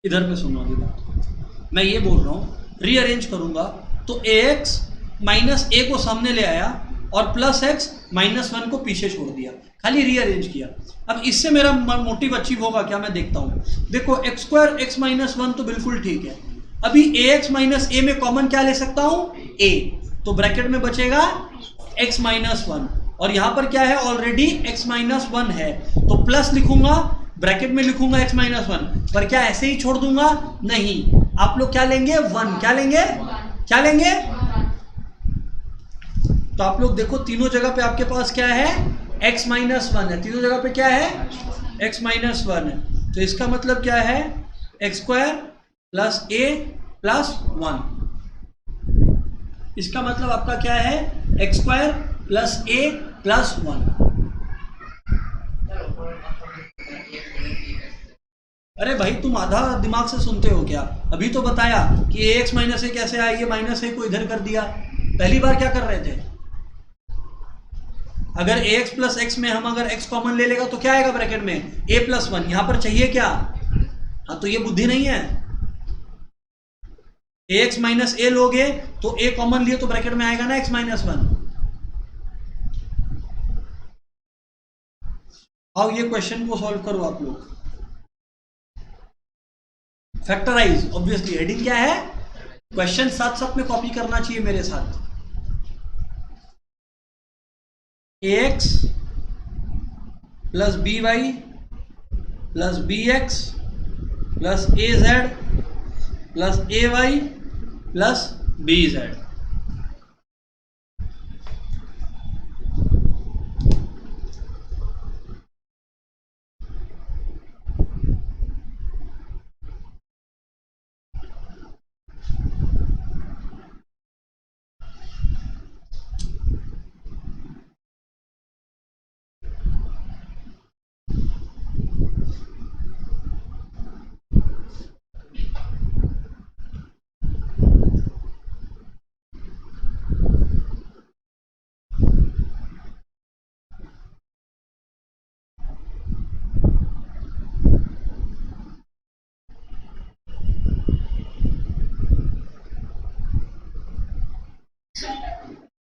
इधर पे सुनो अभी बात, मैं ये बोल रहा हूँ, रीअरेंज करूंगा तो ax माइनस a को सामने ले आया और प्लस x माइनस 1 को पीछे छोड़ दिया, खाली रीअरेंज किया। अब इससे मेरा मोटिव अचीव होगा क्या, मैं देखता हूँ। देखो एक्स स्क्वायर एक्स माइनस 1 तो बिल्कुल ठीक है, अभी ax माइनस a में कॉमन क्या ले सकता हूँ, a, तो ब्रैकेट में बचेगा x माइनस 1, और यहाँ पर क्या है, ऑलरेडी x माइनस 1 है, तो प्लस लिखूंगा, ब्रैकेट में लिखूंगा x माइनस 1, पर क्या ऐसे ही छोड़ दूंगा, नहीं, आप लोग क्या लेंगे, 1, क्या लेंगे, क्या लेंगे। तो आप लोग देखो तीनों जगह पे आपके पास क्या है, x माइनस 1 है, तीनों जगह पे क्या है, x माइनस 1 है। तो इसका मतलब क्या है, x square plus a plus 1, इसका मतलब आपका क्या है, x square plus a plus 1। अरे भाई तुम आधा दिमाग से सुनते हो क्या, अभी तो बताया कि ax माइनस a कैसे आया, ये माइनस a को इधर कर दिया। पहली बार क्या कर रहे थे, अगर ax प्लस एक्स में हम अगर x कॉमन ले लेगा तो क्या आएगा ब्रैकेट में, a प्लस 1, यहां पर चाहिए क्या, हाँ तो ये बुद्धि नहीं है। ax माइनस a लोगे तो a कॉमन लिए तो ब्रैकेट में आएगा ना x माइनस 1। आओ ये क्वेश्चन को सॉल्व करो आप लोग। फैक्टराइज, ऑब्वियसली हेडिंग क्या है, क्वेश्चन साथ साथ में कॉपी करना चाहिए मेरे साथ। ax plus by plus bx plus az plus ay plus bz।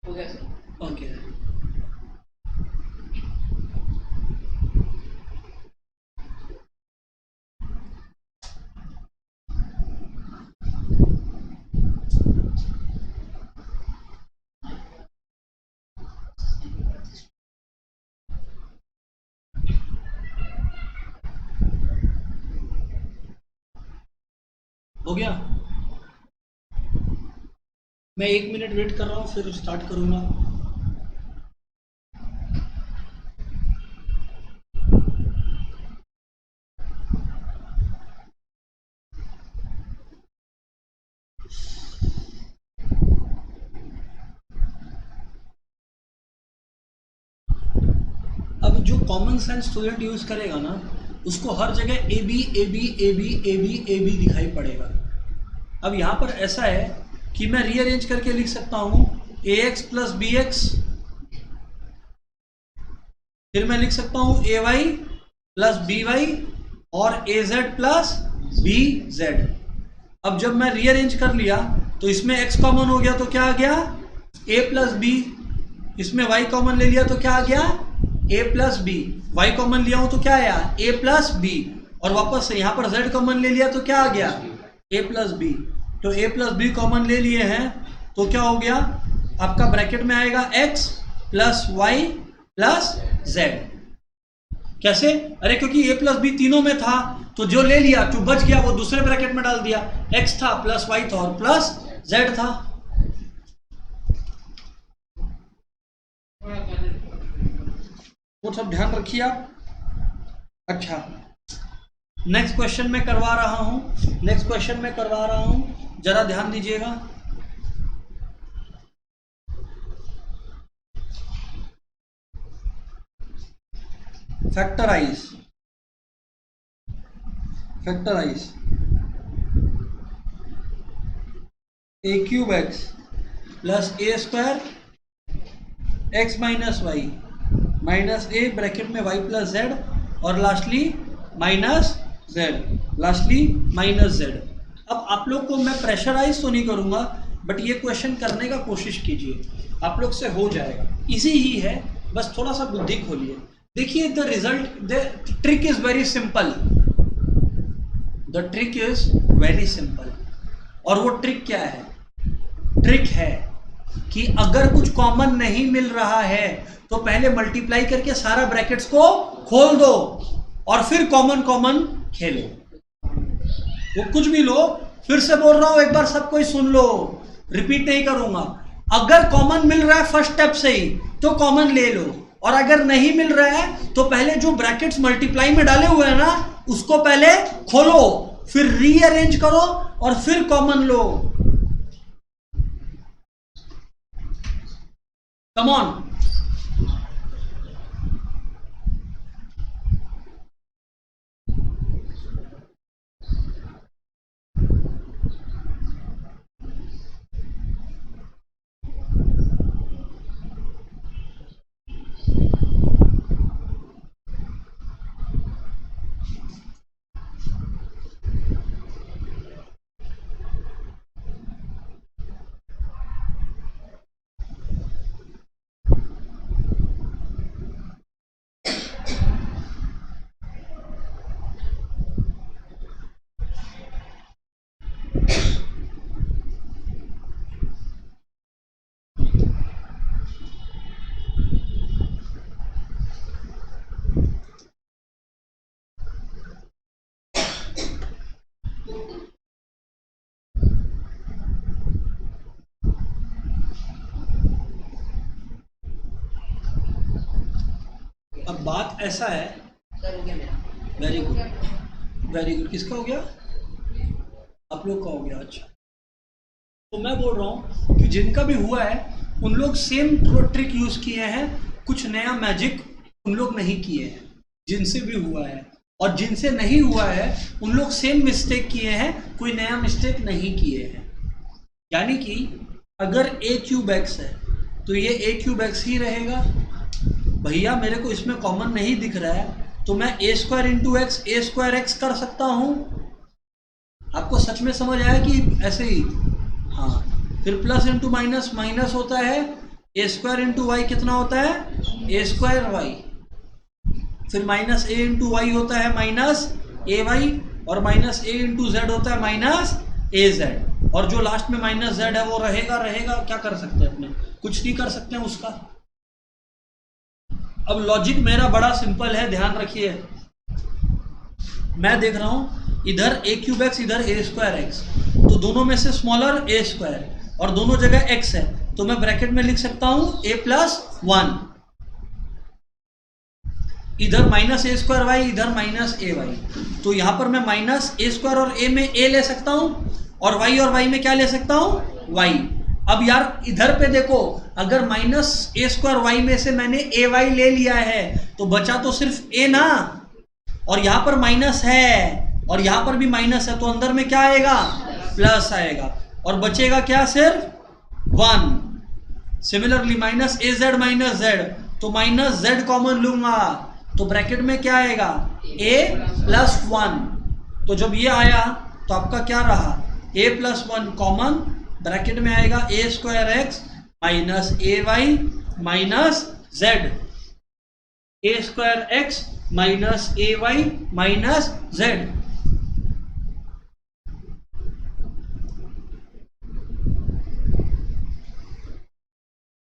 हो गया सर, ओके हो गया। मैं 1 मिनट वेट कर रहा हूँ फिर स्टार्ट करूंगा। जो कॉमन सेंस स्टूडेंट यूज करेगा ना, उसको हर जगह A B A B A B A B A B दिखाई पड़ेगा। अब यहाँ पर ऐसा है कि मैं रीअरेंज करके लिख सकता हूँ ए एक्स प्लस बी एक्स, फिर मैं लिख सकता हूँ ए वाई प्लस बी वाई और ए जेड प्लस बी जेड। अब जब मैं रीअरेंज कर लिया तो इसमें x कॉमन हो गया तो क्या आ गया a प्लस बी, इसमें y कॉमन ले लिया तो क्या आ गया a plus B, y common लिया हूं तो क्या आया a प्लस बी, और वापस से यहाँ पर z कॉमन ले लिया तो क्या आ गया a प्लस बी। तो a प्लस बी कॉमन ले लिए हैं तो क्या हो गया आपका ब्रैकेट में आएगा x plus Y plus z। कैसे? अरे क्योंकि a प्लस बी तीनों में था तो जो ले लिया जो बच गया वो दूसरे ब्रैकेट में डाल दिया, x था प्लस y था और प्लस z था। वो सब ध्यान रखिए आप। अच्छा, नेक्स्ट क्वेश्चन में करवा रहा हूं, जरा ध्यान दीजिएगा। Factorise a cube x plus a square x minus Y minus a bracket में वाई प्लस जेड और लास्टली माइनस जेड। अब आप लोग को मैं प्रेशराइज तो नहीं करूंगा, बट ये क्वेश्चन करने का कोशिश कीजिए, आप लोग से हो जाएगा। इजी ही है, बस थोड़ा सा बुद्धि खोलिए। देखिए the result, the trick is very simple, और वो ट्रिक क्या है? ट्रिक है कि अगर कुछ कॉमन नहीं मिल रहा है तो पहले मल्टीप्लाई करके सारा ब्रैकेट्स को खोल दो और फिर कॉमन खेलो। वो कुछ भी लो, फिर से बोल रहा हूं, एक बार सब कोई सुन लो, रिपीट नहीं करूंगा। अगर कॉमन मिल रहा है फर्स्ट स्टेप से ही तो कॉमन ले लो, और अगर नहीं मिल रहा है तो पहले जो ब्रैकेट्स मल्टीप्लाई में डाले हुए हैं ना उसको पहले खोलो, फिर रीअरेंज करो और फिर कॉमन लो। Come on. अब बात ऐसा है, सर हो गया मेरा। Very good. किसका हो गया? आप लोग का हो गया। अच्छा, तो मैं बोल रहा हूं कि जिनका भी हुआ है उन लोग सेम ट्रिक यूज किए हैं, कुछ नया मैजिक उन लोग नहीं किए हैं। जिनसे भी हुआ है और जिनसे नहीं हुआ है उन लोग सेम मिस्टेक किए हैं, कोई नया मिस्टेक नहीं किए हैं। यानी कि अगर a क्यूब एक्स है तो ये a क्यूब एक्स ही रहेगा। भैया मेरे को इसमें कॉमन नहीं दिख रहा है तो मैं a square into x A square x कर सकता हूँ। आपको सच में समझ आया कि ऐसे ही? हाँ। फिर प्लस इंटू माइनस माइनस होता है, ए स्क्वायर इंटू वाई कितना होता है? ए स्क्वायर वाई। फिर माइनस ए इंटू वाई होता है माइनस ए वाई, और माइनस ए इंटू जेड होता है माइनस ए जेड, और जो लास्ट में माइनस जेड है वो रहेगा। क्या कर सकते हैं? अपने कुछ नहीं कर सकते हैं उसका। अब लॉजिक मेरा बड़ा सिंपल है, ध्यान रखिए। मैं देख रहा हूं इधर ए क्यूब एक्स इधर ए स्क्वायर एक्स, तो दोनों में से स्मॉलर ए स्क्वायर और दोनों जगह एक्स है, तो मैं ब्रैकेट में लिख सकता हूं ए प्लस 1। इधर माइनस ए स्क्वायर वाई इधर माइनस ए वाई, तो यहां पर मैं माइनस ए स्क्वायर और ए में ए ले सकता हूं और वाई में क्या ले सकता हूं? वाई। अब यार इधर पे देखो, अगर माइनस ए स्क्वायर वाई में से मैंने ए वाई ले लिया है तो बचा तो सिर्फ ए ना, और यहां पर माइनस है और यहां पर भी माइनस है, तो अंदर में क्या आएगा, प्लस आएगा, और बचेगा क्या, सिर्फ 1। सिमिलरली माइनस ए जेड माइनस जेड, तो माइनस जेड कॉमन लूंगा तो ब्रैकेट में क्या आएगा, a प्लस 1। तो जब ये आया तो आपका क्या रहा, a प्लस 1 कॉमन, ब्रैकेट में आएगा a square x minus A y minus z, a square x minus A y minus z.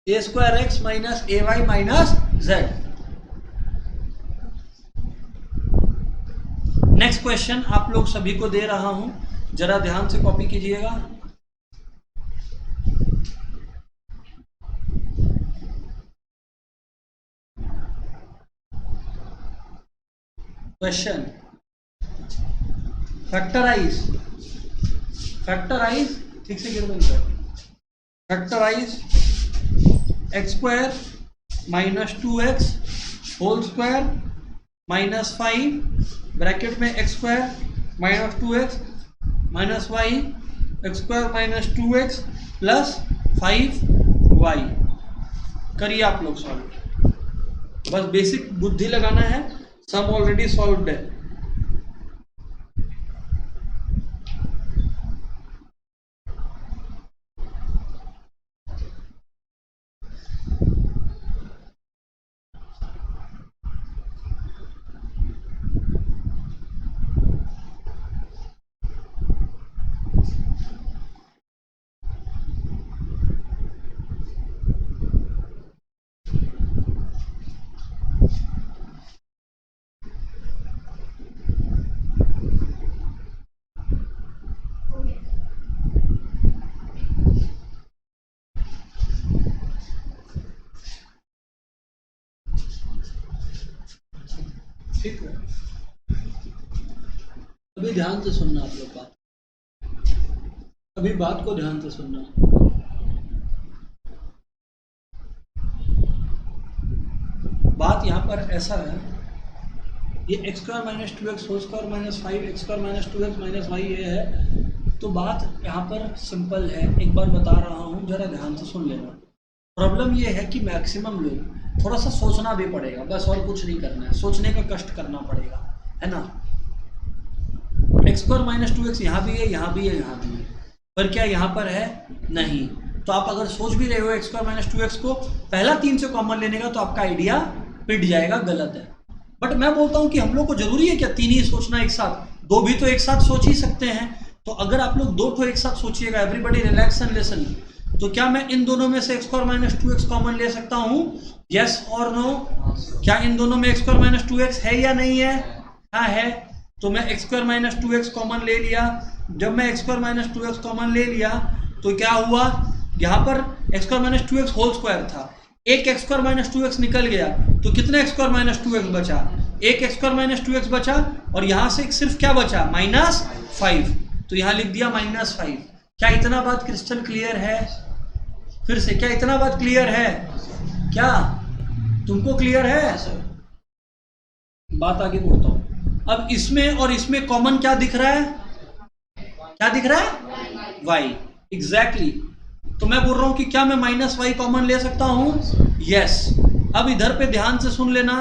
A square x minus A y minus z. Next question आप लोग सभी को दे रहा हूं, जरा ध्यान से कॉपी कीजिएगा। क्वेश्चन, फैक्टराइज ठीक से गिर दो, factorise x square minus 2x whole square minus 5 bracket में x square minus 2x minus y x square minus 2x plus 5y। करिए आप लोग सॉल्व, बस बेसिक बुद्धि लगाना है, सम ऑलरेडी सॉल्व्ड है। ठीक है, अभी ध्यान से सुनना आप लोग बात, अभी बात को ध्यान से सुनना। बात यहां पर ऐसा है, ये X square minus 2x whole square minus 5 X square minus 2x minus Y ये है, तो बात यहाँ पर सिंपल है, एक बार बता रहा हूँ, जरा ध्यान से सुन लेना। प्रॉब्लम ये है कि मैक्सिमम लोग थोड़ा सा सोचना भी पड़ेगा, बस और कुछ नहीं करना है, सोचने का कष्ट करना पड़ेगा, है ना। एक्स स्क्वायर माइनस 2x यहाँ भी है, यहाँ भी है, यहाँ भी है, पर क्या यहाँ पर है, नहीं। तो आप अगर सोच भी रहे हो एक्स स्क्वायर माइनस 2x को पहला 3 से कॉमन लेने का, तो आपका आइडिया पिट जाएगा, गलत है। बट मैं बोलता हूँ कि हम लोग को जरूरी है क्या 3 ही सोचना एक साथ, 2 भी तो एक साथ सोच ही सकते हैं। तो अगर आप लोग 2 तो एक साथ सोचिएगा, एवरीबॉडी रिलैक्स एंड लिसन, तो क्या मैं इन दोनों में से x square minus 2x common ले सकता हूँ, यस और नो? क्या इन दोनों में एक्स स्क्वायर माइनस 2x है या नहीं है? हाँ है। तो मैं x square minus 2x common ले लिया। जब मैं x square minus 2x common ले लिया तो क्या हुआ, यहाँ पर X square minus 2x whole square था, एक एक्स स्क्वायर माइनस 2x निकल गया, तो कितने एक्स स्क्वायर माइनस 2x बचा, एक एक्स स्क्वायर माइनस 2x बचा, और यहाँ से सिर्फ क्या बचा, माइनस 5, तो यहाँ लिख दिया माइनस 5। क्या इतना बात क्रिस्टल क्लियर है? फिर से, क्या इतना बात क्लियर है? क्या तुमको क्लियर है? बात आगे बढ़ता हूं। अब इसमें और इसमें कॉमन क्या दिख रहा है, क्या दिख रहा है, y, एग्जैक्टली। तो मैं बोल रहा हूं कि क्या मैं माइनस y कॉमन ले सकता हूं, यस। अब इधर पे ध्यान से सुन लेना,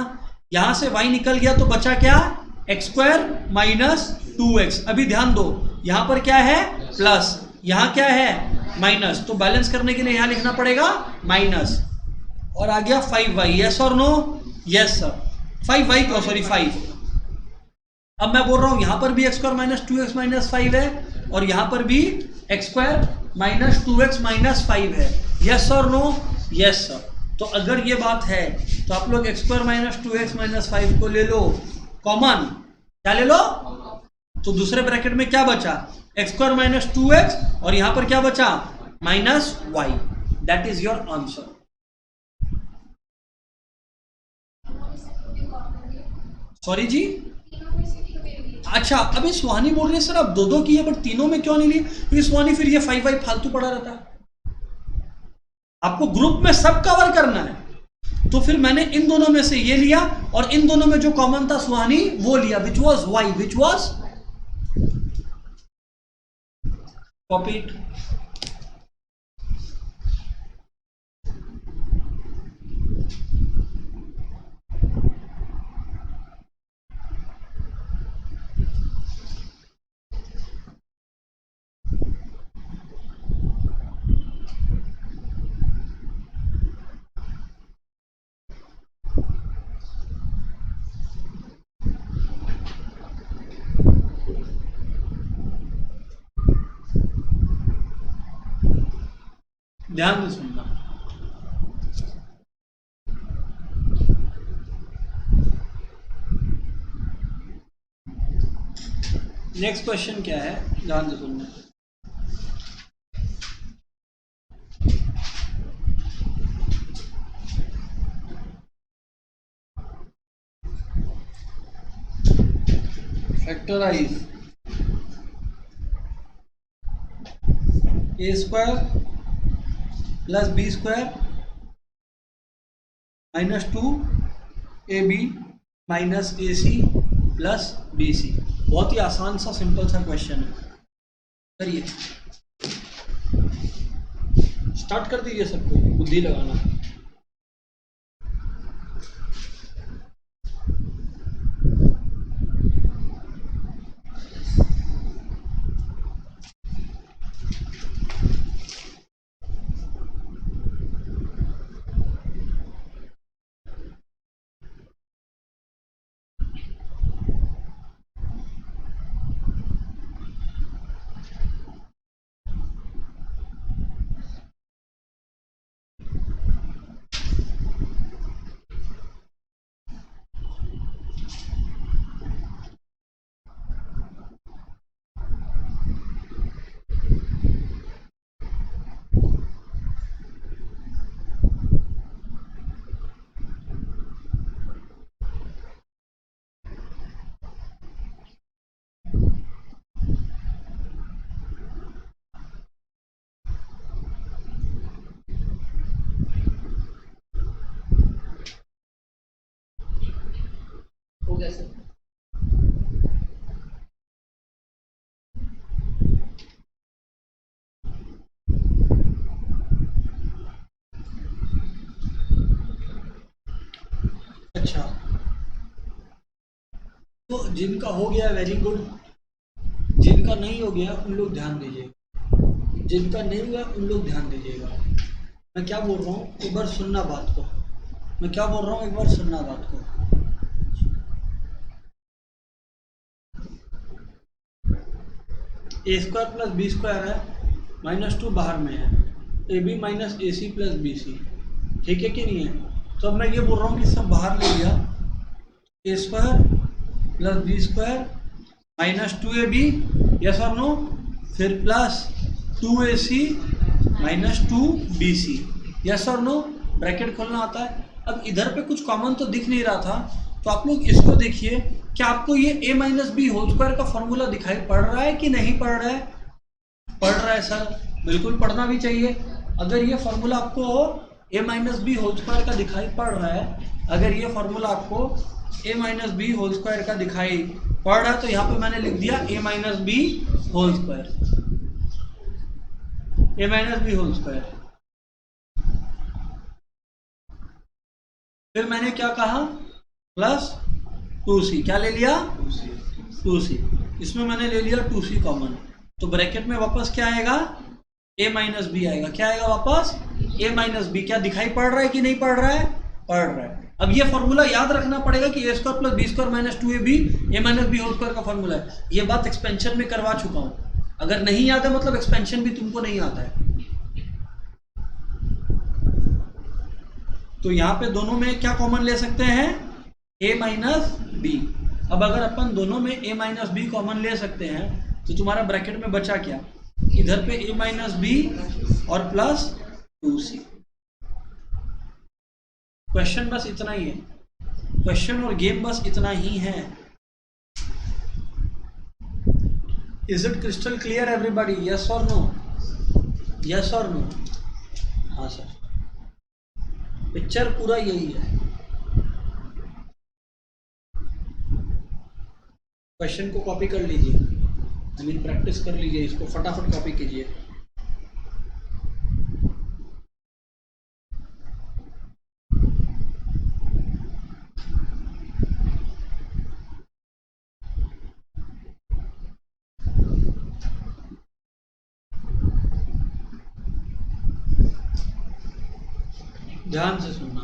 यहां से y निकल गया तो बचा क्या, एक्स स्क्वायर माइनस 2x। अभी ध्यान दो, यहां पर क्या है, प्लस, यहां क्या है, माइनस, तो बैलेंस करने के लिए यहां लिखना पड़ेगा माइनस, और आ गया 5y, यस और नो? यस सर, 5y क्यों, सॉरी 5। अब मैं बोल रहा हूं यहां पर भी x square minus 2x minus 5 है, और यहां पर भी x square minus 2x minus 5 है, यस और नो? Yes sir. तो अगर ये बात है तो आप लोग x square minus 2x minus 5 को ले लो कॉमन, क्या ले लो, तो दूसरे ब्रैकेट में क्या बचा, एक्स स्क्वायर माइनस 2x, और यहां पर क्या बचा, minus y। That is your answer. Sorry जी, अच्छा अभी सुहानी बोल रही है सर आप 2-2 की है, बट तीनों में क्यों नहीं ली, क्योंकि सुहानी फिर ये 5y फालतू पड़ा रहता है। आपको ग्रुप में सब कवर करना है। तो फिर मैंने इन दोनों में से ये लिया और इन दोनों में जो कॉमन था सुहानी वो लिया, which was Y, which was copied. ध्यान से सुनना। नेक्स्ट क्वेश्चन क्या है, ध्यान से सुनना। Factorise a square plus B square minus 2ab minus AC plus BC। बहुत ही आसान सा सिंपल सा क्वेश्चन है, करिए, स्टार्ट कर दीजिए सबको बुद्धि लगाना। हो गया सर। अच्छा, तो जिनका हो गया वेरी गुड, जिनका नहीं हो गया उन लोग ध्यान दीजिए, जिनका नहीं हुआ उन लोग ध्यान दीजिएगा। मैं क्या बोल रहा हूँ एक बार सुनना बात को, मैं क्या बोल रहा हूँ एक बार सुनना बात को। ए स्क्वायर प्लस बी स्क्वायर है, -2 बाहर में है, AB minus AC plus BC, ठीक है कि नहीं है? तो अब मैं ये बोल रहा हूँ कि सब बाहर ले लिया, a square plus B square minus 2AB, yes और नो, फिर plus 2AC minus 2BC, yes और नो, ब्रैकेट खोलना आता है। अब इधर पे कुछ कॉमन तो दिख नहीं रहा था, तो आप लोग इसको देखिए, क्या आपको ये a minus B whole square का फॉर्मूला दिखाई पड़ रहा है कि नहीं पड़ रहा है? पढ़ रहा है सर, बिल्कुल पढ़ना भी चाहिए। अगर ये फॉर्मूला आपको a minus B whole square का दिखाई पड़ रहा है, अगर ये फॉर्मूला आपको a minus B whole square का दिखाई पड़ रहा है, तो यहाँ पे मैंने लिख दिया a minus B whole square, a minus B whole square. फिर मैंने क्या कहा, प्लस 2c, क्या ले लिया, 2c, इसमें मैंने ले लिया 2c कॉमन, तो ब्रैकेट में वापस क्या आएगा, a माइनस बी आएगा। क्या आएगा वापस, a माइनस बी। क्या दिखाई पड़ रहा है कि नहीं पड़ रहा है? पड़ रहा है। अब ये फॉर्मूला याद रखना पड़ेगा कि a square plus B square minus 2ab a minus B whole square का फॉर्मूला है। ये बात एक्सपेंशन में करवा चुका हूँ, अगर नहीं याद है मतलब एक्सपेंशन भी तुमको नहीं आता है। तो यहाँ पे दोनों में क्या कॉमन ले सकते हैं, a माइनस बी। अब अगर अपन दोनों में a माइनस बी कॉमन ले सकते हैं, तो तुम्हारा ब्रैकेट में बचा क्या, इधर पे a माइनस बी और प्लस 2c। क्वेश्चन बस इतना ही है, क्वेश्चन और गेम बस इतना ही है। Is it crystal clear everybody, yes और नो, यस और नो? हाँ सर। पिक्चर पूरा यही है। क्वेश्चन को कॉपी कर लीजिए, आई मीन प्रैक्टिस कर लीजिए, इसको फटाफट कॉपी कीजिए। ध्यान से सुनना।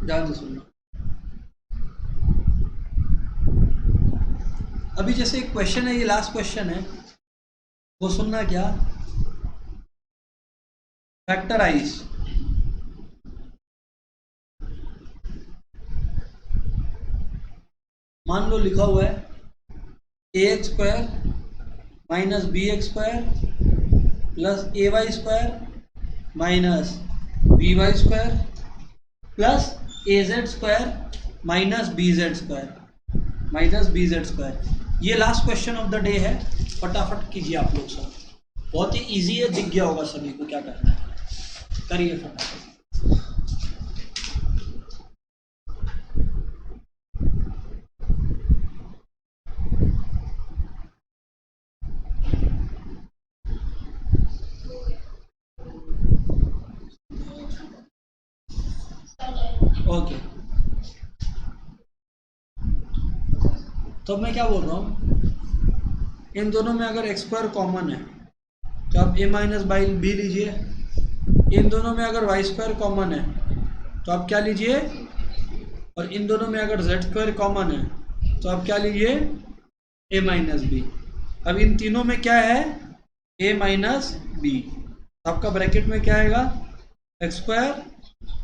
ध्यान से सुनना। अभी जैसे एक क्वेश्चन है, ये लास्ट क्वेश्चन है, वो सुनना क्या। फैक्टराइज, मान लो लिखा हुआ है ax square minus bx square plus ay square minus by square plus az square minus bz square. ये last question of the day है, फटाफट कीजिए आप लोग सब। बहुत ही इजी है, दिख गया होगा सभी को क्या करना है, करिए फटाफट। ओके, तो मैं क्या बोल रहा हूँ, इन दोनों में अगर एक्स स्क्वायर कॉमन है तो आप a माइनस बाई बी लीजिए। इन दोनों में अगर वाई स्क्वायर कॉमन है तो आप क्या लीजिए, और इन दोनों में अगर z स्क्वायर कॉमन है तो आप क्या लीजिए, a माइनस बी। अब इन तीनों में क्या है, a माइनस बी, तो आपका ब्रैकेट में क्या आएगा, X square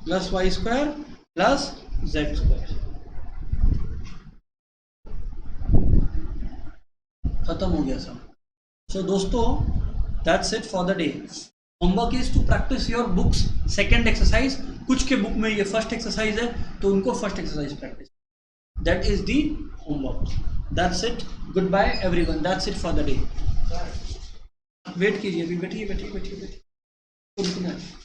plus Y square plus Z square. खत्म हो गया सब। सो दोस्तों, that's it for the day. Homework is to practise your books second exercise. कुछ के बुक में ये फर्स्ट एक्सरसाइज है तो उनको first exercise practice, that is the homework. That's it, goodbye everyone, that's it for the day. Wait कीजिए, अभी बैठिए बैठिए बैठिए बैठिए, रुकना है।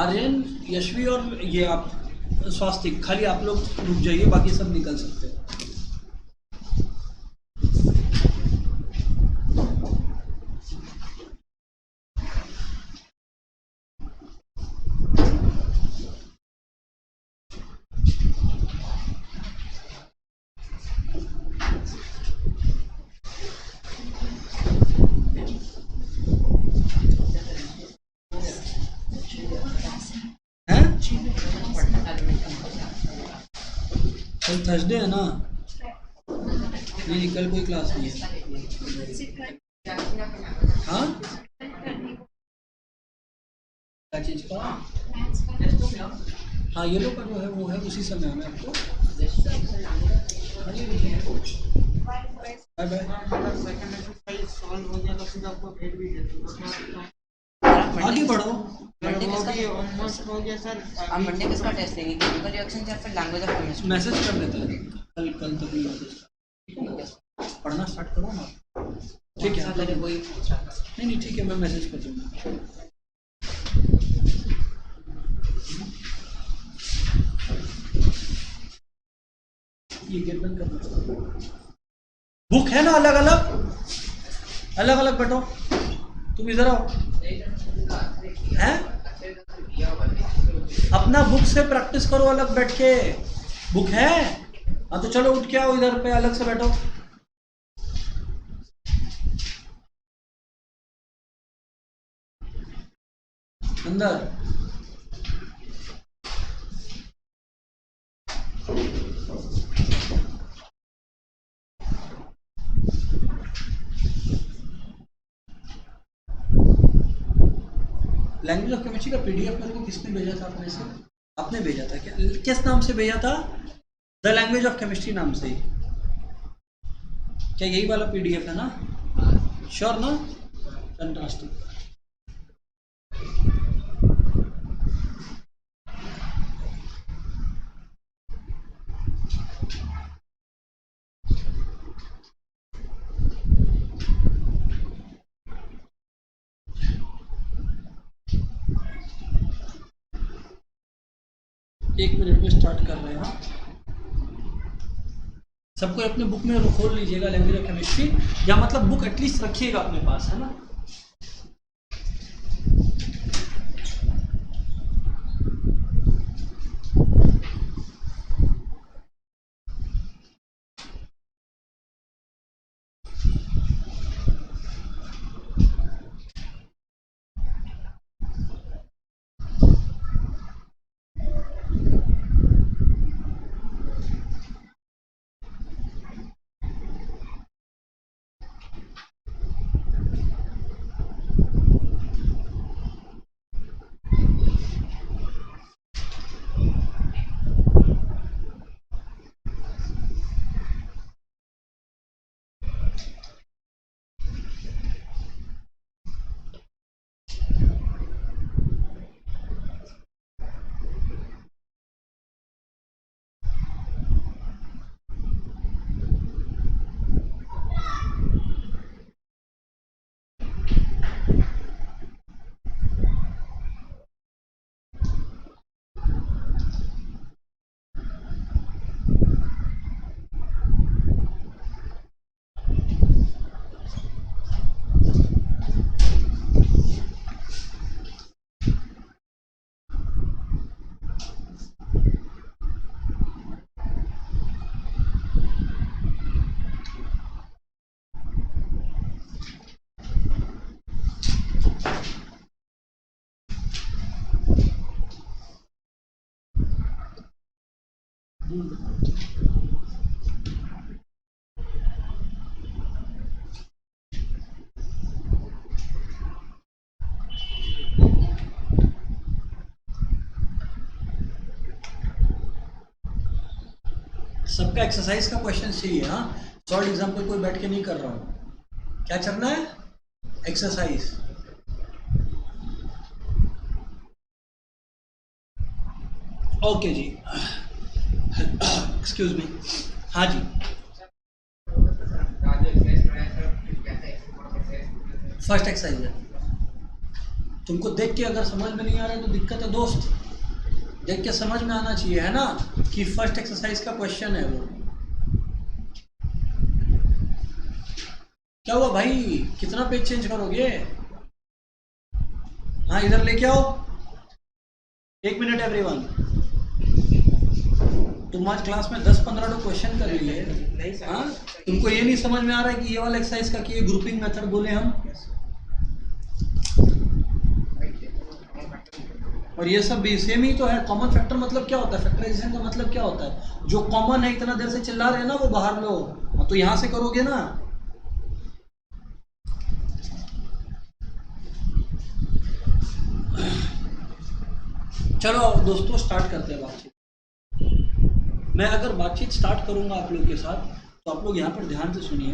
आर्यन, यशवी और ये आप स्वास्तिक, खाली आप लोग रुक जाइए, बाकी सब निकल सकते हैं। कल थर्सडे है ना? नहीं, कल कोई क्लास नहीं है। हाँ, क्या चीज का? हाँ, ये लोग का जो है वो है उसी समय आना है आपको। Bye bye. आगे बढ़ो। मंडे किसका टेस्ट देंगे, केमिकल रिएक्शन या फिर लैंग्वेज ऑफ केमिस्ट्री? मैसेज कर देता है कल तक ही मैसेज पढ़ना स्टार्ट करो ना। ठीक है, मैंने वही पूछा। नहीं ठीक है, मैं मैसेज कर दूंगा। ये गेट बंद करना। बुक है ना अलग अलग बैठो। तुम इधर आओ। हैं? अपना बुक से प्रैक्टिस करो अलग बैठ के। बुक है? हाँ तो चलो उठ के आओ, इधर पे अलग से बैठो। अंदर लैंग्वेज ऑफ केमिस्ट्री का पीडीएफ मेरे को किसने भेजा था? अपने से आपने भेजा था क्या? किस नाम से भेजा था? द लैंग्वेज ऑफ केमिस्ट्री नाम से ही। क्या यही वाला पीडीएफ है ना? श्योर ना? फैंटास्टिक। 1 मिनट में स्टार्ट कर रहे हैं। हाँ, सबको अपने बुक में खोल लीजिएगा लैंग्वेज ऑफ केमिस्ट्री, या मतलब बुक एटलीस्ट रखिएगा अपने पास, है ना। सबका एक्सरसाइज का क्वेश्चन चाहिए। हाँ, सॉल्व एग्जाम्पल कोई बैठ के नहीं कर रहा हूँ। क्या करना है? एक्सरसाइज। ओके जी, एक्सक्यूज मी। हाँ जी, फर्स्ट एक्सरसाइज है। तुमको देख के अगर समझ में नहीं आ रहा है तो दिक्कत है दोस्त, देख के समझ में आना चाहिए, है ना, कि फर्स्ट एक्सरसाइज का क्वेश्चन है वो। क्या हुआ भाई, कितना पेज चेंज करोगे? हाँ, इधर लेके आओ। 1 मिनट एवरीवन। तुम आज क्लास में 10-15 क्वेश्चन कर लिए। हाँ, तुमको ये नहीं समझ में आ रहा है कि ये वाला एक्सरसाइज का कि ये ग्रुपिंग मेथड बोले हम, और ये सब भी सेम ही तो है। कॉमन फैक्टर मतलब क्या होता है? फैक्टराइजेशन का मतलब क्या होता है? जो कॉमन है, इतना देर से चिल्ला रहे हैं ना, वो बाहर लो, तो यहां से करोगे ना। चलो दोस्तों, स्टार्ट करते हैं बातचीत। मैं अगर बातचीत स्टार्ट करूंगा आप लोग के साथ, तो आप लोग यहाँ पर ध्यान से सुनिए।